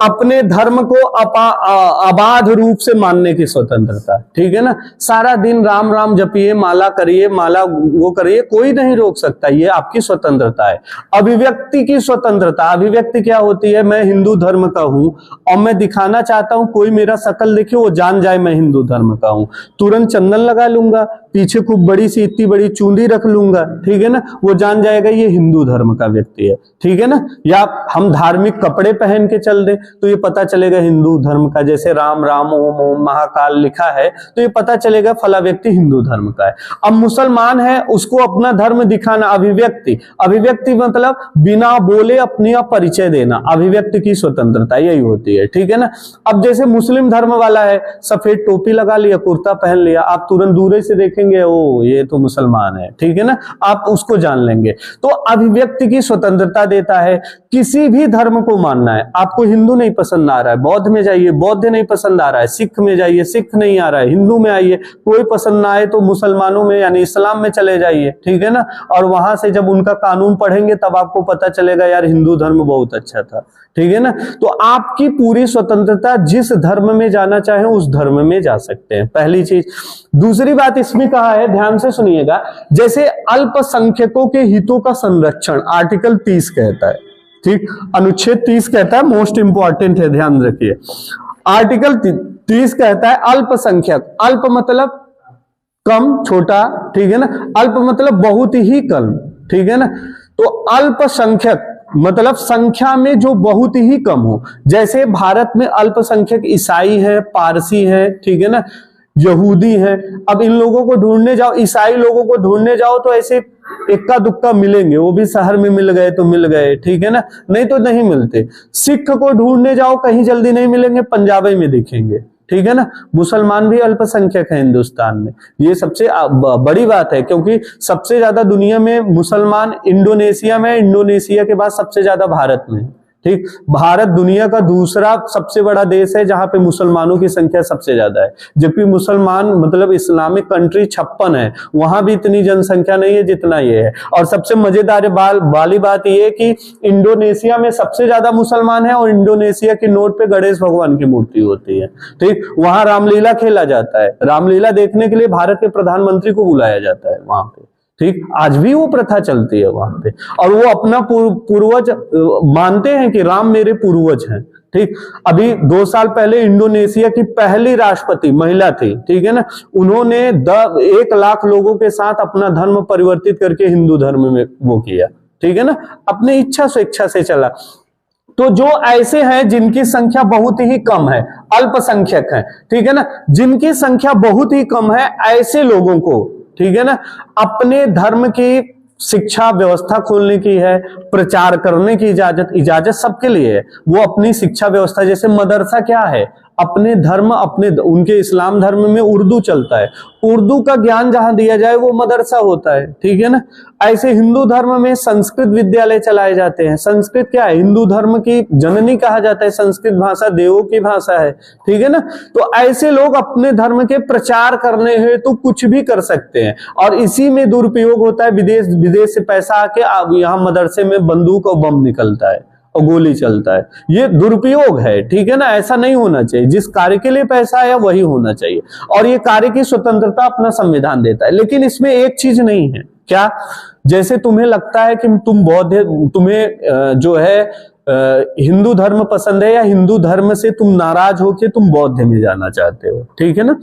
अपने धर्म को अबाध रूप से मानने की स्वतंत्रता, ठीक है ना। सारा दिन राम राम जपिए, माला करिए, माला वो करिए, कोई नहीं रोक सकता, ये आपकी स्वतंत्रता है। अभिव्यक्ति की स्वतंत्रता, अभिव्यक्ति क्या होती है? मैं हिंदू धर्म का हूं और मैं दिखाना चाहता हूं, कोई मेरा शकल देखे वो जान जाए मैं हिंदू धर्म का हूं, तुरंत चंदन लगा लूंगा, पीछे खूब बड़ी सी इतनी बड़ी चूंदी रख लूंगा, ठीक है ना, वो जान जाएगा ये हिंदू धर्म का व्यक्ति है, ठीक है ना। या हम धार्मिक कपड़े पहन के चल दे तो ये पता चलेगा हिंदू धर्म का, जैसे राम राम ओम ओम महाकाल लिखा है तो ये पता चलेगा फला व्यक्ति हिंदू धर्म का है। अब मुसलमान है, उसको अपना धर्म दिखाना, अभिव्यक्ति, अभिव्यक्ति मतलब बिना बोले अपनी परिचय देना, अभिव्यक्ति की स्वतंत्रता यही होती है, ठीक है ना। अब जैसे मुस्लिम धर्म वाला है, सफेद टोपी लगा लिया, कुर्ता पहन लिया, आप तुरंत दूर से देखेंगे ओ ये तो मुसलमान है, ठीक है ना, आप उसको जान लेंगे। लेंगे। तो अभिव्यक्ति की स्वतंत्रता देता है, किसी भी धर्म को मानना है। आपको हिंदू नहीं पसंद आ रहा है, बौद्ध में जाइए, बौद्ध नहीं पसंद आ रहा है, सिख में जाइए, सिख नहीं आ रहा है, हिंदू में आइए, कोई पसंद ना आए तो मुसलमानों में यानी इस्लाम में चले जाइए, ठीक है ना। और वहां से जब उनका कानून पढ़ेंगे तब आपको पता चलेगा यार हिंदू धर्म बहुत अच्छा था, ठीक है ना। तो आपकी पूरी स्वतंत्रता, जिस धर्म में जाना चाहे उस धर्म में जा सकते हैं, पहली चीज। दूसरी बात इसमें कहा है, ध्यान से सुनिएगा, जैसे अल्पसंख्यकों के हितों का संरक्षण आर्टिकल 30 कहता है, ठीक, अनुच्छेद 30 कहता है, मोस्ट इंपॉर्टेंट है, ध्यान रखिए। आर्टिकल 30 कहता है अल्पसंख्यक, अल्प मतलब कम, छोटा, ठीक है ना, अल्प मतलब बहुत ही कम, ठीक है ना। तो अल्पसंख्यक मतलब संख्या में जो बहुत ही कम हो। जैसे भारत में अल्पसंख्यक ईसाई है, पारसी है, ठीक है ना, यहूदी है। अब इन लोगों को ढूंढने जाओ, ईसाई लोगों को ढूंढने जाओ तो ऐसे इक्का दुक्का मिलेंगे, वो भी शहर में मिल गए तो मिल गए, ठीक है ना, नहीं तो नहीं मिलते। सिख को ढूंढने जाओ कहीं जल्दी नहीं मिलेंगे, पंजाबी में दिखेंगे, ठीक है ना। मुसलमान भी अल्पसंख्यक है हिंदुस्तान में, ये सबसे बड़ी बात है, क्योंकि सबसे ज्यादा दुनिया में मुसलमान इंडोनेशिया में, इंडोनेशिया के बाद सबसे ज्यादा भारत में, ठीक। भारत दुनिया का दूसरा सबसे बड़ा देश है जहां पे मुसलमानों की संख्या सबसे ज्यादा है, जबकि मुसलमान मतलब इस्लामिक कंट्री 56 है, वहां भी इतनी जनसंख्या नहीं है जितना ये है। और सबसे मजेदार वाली बात ये है कि इंडोनेशिया में सबसे ज्यादा मुसलमान है और इंडोनेशिया के नोट पे गणेश भगवान की मूर्ति होती है, ठीक। वहां रामलीला खेला जाता है, रामलीला देखने के लिए भारत के प्रधानमंत्री को बुलाया जाता है वहां पे, ठीक। आज भी वो प्रथा चलती है वहां पे, और वो अपना पूर्वज मानते हैं कि राम मेरे पूर्वज हैं, ठीक। अभी 2 साल पहले इंडोनेशिया की पहली राष्ट्रपति महिला थी, ठीक है ना, उन्होंने 1 लाख लोगों के साथ अपना धर्म परिवर्तित करके हिंदू धर्म में वो किया, ठीक है ना, अपनी इच्छा स्वेच्छा से चला। तो जो ऐसे हैं जिनकी संख्या बहुत ही कम है, अल्पसंख्यक है, ठीक है ना, जिनकी संख्या बहुत ही कम है, ऐसे लोगों को, ठीक है ना, अपने धर्म की शिक्षा व्यवस्था खोलने की है, प्रचार करने की इजाजत सबके लिए है। वो अपनी शिक्षा व्यवस्था, जैसे मदरसा क्या है, अपने धर्म, अपने उनके इस्लाम धर्म में उर्दू चलता है, उर्दू का ज्ञान जहां दिया जाए वो मदरसा होता है, ठीक है ना। ऐसे हिंदू धर्म में संस्कृत विद्यालय चलाए जाते हैं। संस्कृत क्या है, हिंदू धर्म की जननी कहा जाता है, संस्कृत भाषा देवों की भाषा है, ठीक है ना। तो ऐसे लोग अपने धर्म के प्रचार करने हैं तो कुछ भी कर सकते हैं, और इसी में दुरुपयोग होता है। विदेश से पैसा आके यहाँ मदरसे में बंदूक और बम निकलता है और गोली चलता है, ये दुरुपयोग है, ठीक है ना। ऐसा नहीं होना चाहिए, जिस कार्य के लिए पैसा आया वही होना चाहिए, और ये कार्य की स्वतंत्रता अपना संविधान देता है। लेकिन इसमें एक चीज नहीं है, क्या, जैसे तुम्हें लगता है कि तुम बौद्ध, तुम्हें जो है हिंदू धर्म पसंद है, या हिंदू धर्म से तुम नाराज हो के तुम बौद्ध में जाना चाहते हो, ठीक है ना।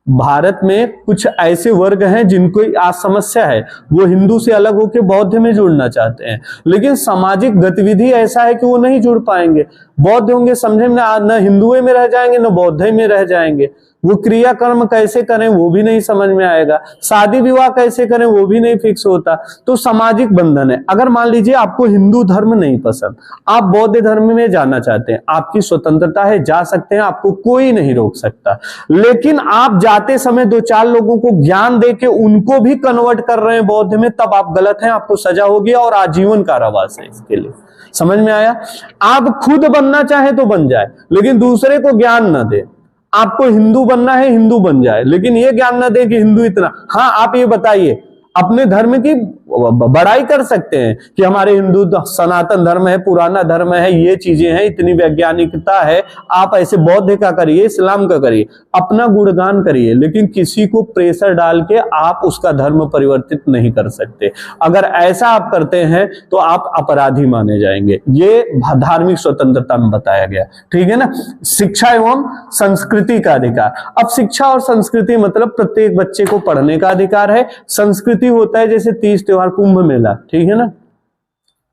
भारत में कुछ ऐसे वर्ग हैं जिनको आज समस्या है, वो हिंदू से अलग होकर बौद्ध में जुड़ना चाहते हैं, लेकिन सामाजिक गतिविधि ऐसा है कि वो नहीं जुड़ पाएंगे। बौद्ध होंगे समझे में, न हिंदुए में रह जाएंगे न बौद्ध में रह जाएंगे। वो क्रियाकर्म कैसे करें वो भी नहीं समझ में आएगा, शादी विवाह कैसे करें वो भी नहीं फिक्स होता। तो सामाजिक बंधन है। अगर मान लीजिए आपको हिंदू धर्म नहीं पसंद, आप बौद्ध धर्म में जाना चाहते हैं, आपकी स्वतंत्रता है, जा सकते हैं, आपको कोई नहीं रोक सकता। लेकिन आप जाते समय 2-4 लोगों को ज्ञान दे के उनको भी कन्वर्ट कर रहे हैं बौद्ध में, तब आप गलत हैं, आपको सजा होगी और आजीवन कारावास है इसके लिए। समझ में आया? आप खुद बनना चाहे तो बन जाए, लेकिन दूसरे को ज्ञान न दे। आपको हिंदू बनना है, हिंदू बन जाए, लेकिन ये ज्ञान ना दे कि हिंदू इतना। हाँ, आप ये बताइए, अपने धर्म की बड़ाई कर सकते हैं कि हमारे हिंदू सनातन धर्म है, पुराना धर्म है, ये चीजें हैं, इतनी वैज्ञानिकता है। आप ऐसे बौद्ध का करिए, इस्लाम का करिए, अपना गुणगान करिए, लेकिन किसी को प्रेशर डाल के आप उसका धर्म परिवर्तित नहीं कर सकते। अगर ऐसा आप करते हैं तो आप अपराधी माने जाएंगे। ये धार्मिक स्वतंत्रता में बताया गया, ठीक है ना। शिक्षा एवं संस्कृति का अधिकार। अब शिक्षा और संस्कृति मतलब प्रत्येक बच्चे को पढ़ने का अधिकार है। संस्कृति होता है जैसे 30 त्योहार, कुंभ मेला, ठीक है ना।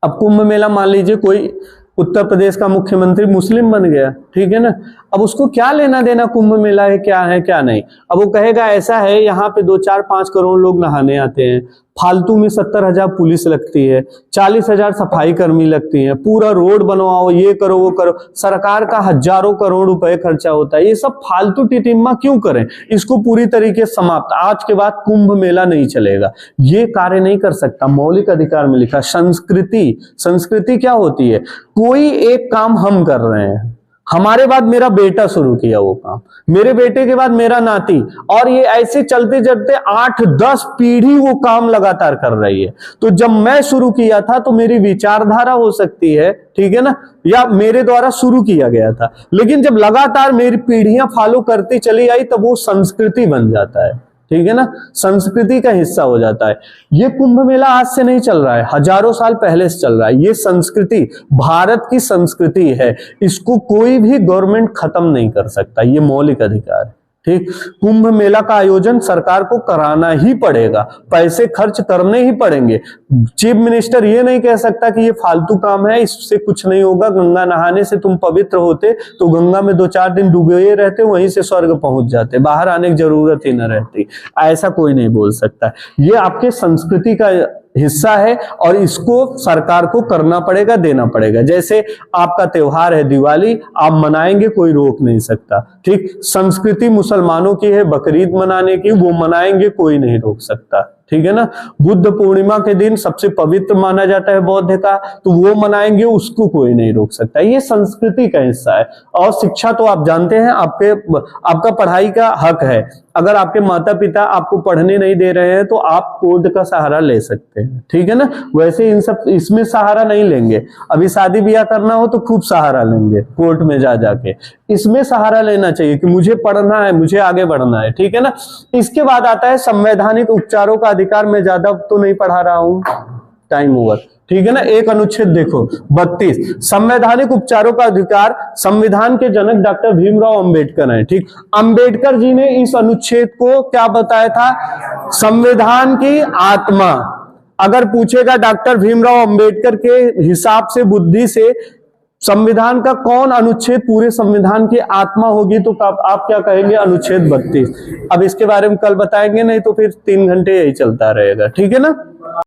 अब कुंभ मेला मान लीजिए कोई उत्तर प्रदेश का मुख्यमंत्री मुस्लिम बन गया, ठीक है ना। अब उसको क्या लेना देना कुंभ मेला है क्या नहीं। अब वो कहेगा ऐसा है, यहाँ पे 2-4-5 करोड़ लोग नहाने आते हैं, फालतू में 70,000 पुलिस लगती है, 40,000 सफाई कर्मी लगती हैं, पूरा रोड बनवाओ, ये करो वो करो, सरकार का हजारों करोड़ रुपए खर्चा होता है। ये सब फालतू टिटिम्मा क्यों करें, इसको पूरी तरीके से समाप्त। आज के बाद कुंभ मेला नहीं चलेगा, ये कार्य नहीं कर सकता। मौलिक अधिकार में लिखा संस्कृति क्या होती है, कोई एक काम हम कर रहे हैं, हमारे बाद मेरा बेटा शुरू किया वो काम, मेरे बेटे के बाद मेरा नाती, और ये ऐसे चलते चलते 8-10 पीढ़ी वो काम लगातार कर रही है। तो जब मैं शुरू किया था तो मेरी विचारधारा हो सकती है, ठीक है ना, या मेरे द्वारा शुरू किया गया था, लेकिन जब लगातार मेरी पीढ़ियां फॉलो करती चली आई तब वो संस्कृति बन जाता है, ठीक है ना, संस्कृति का हिस्सा हो जाता है। ये कुंभ मेला आज से नहीं चल रहा है, हजारों साल पहले से चल रहा है। ये संस्कृति भारत की संस्कृति है, इसको कोई भी गवर्नमेंट खत्म नहीं कर सकता, ये मौलिक अधिकार है, ठीक। कुंभ मेला का आयोजन सरकार को कराना ही पड़ेगा, पैसे खर्च करने ही पड़ेंगे। चीफ मिनिस्टर ये नहीं कह सकता कि ये फालतू काम है, इससे कुछ नहीं होगा, गंगा नहाने से तुम पवित्र होते तो गंगा में 2-4 दिन डूबे रहते, वहीं से स्वर्ग पहुंच जाते, बाहर आने की जरूरत ही न रहती। ऐसा कोई नहीं बोल सकता। ये आपके संस्कृति का हिस्सा है और इसको सरकार को करना पड़ेगा, देना पड़ेगा। जैसे आपका त्योहार है दिवाली, आप मनाएंगे, कोई रोक नहीं सकता, ठीक। संस्कृति मुसलमानों की है बकरीद मनाने की, वो मनाएंगे, कोई नहीं रोक सकता, ठीक है ना। बुद्ध पूर्णिमा के दिन सबसे पवित्र माना जाता है बौद्ध का, तो वो मनाएंगे, उसको कोई नहीं रोक सकता। ये संस्कृति का हिस्सा है। और शिक्षा तो आप जानते हैं, आपका पढ़ाई का हक है। अगर आपके माता पिता आपको पढ़ने नहीं दे रहे हैं तो आप कोर्ट का सहारा ले सकते हैं, ठीक है ना। वैसे इसमें सहारा नहीं लेंगे। अभी शादी ब्याह करना हो तो खूब सहारा लेंगे कोर्ट में जाके, इसमें सहारा लेना चाहिए कि मुझे पढ़ना है, मुझे आगे बढ़ना है, ठीक है ना। इसके बाद आता है संवैधानिक उपचारों का अधिकार। मैं ज्यादा तो नहीं पढ़ा रहा हूं, टाइम ओवर, ठीक है ना। एक अनुच्छेद देखो 32, संवैधानिक उपचारों का अधिकार। संविधान के जनक डॉक्टर भीमराव अंबेडकर हैं, ठीक। अंबेडकर जी ने इस अनुच्छेद को क्या बताया था, संविधान की आत्मा। अगर पूछेगा डॉक्टर भीमराव अंबेडकर के हिसाब से, बुद्धि से, संविधान का कौन अनुच्छेद पूरे संविधान की आत्मा होगी, तो आप क्या कहेंगे, अनुच्छेद 32। अब इसके बारे में कल बताएंगे, नहीं तो फिर 3 घंटे यही चलता रहेगा, ठीक है ना।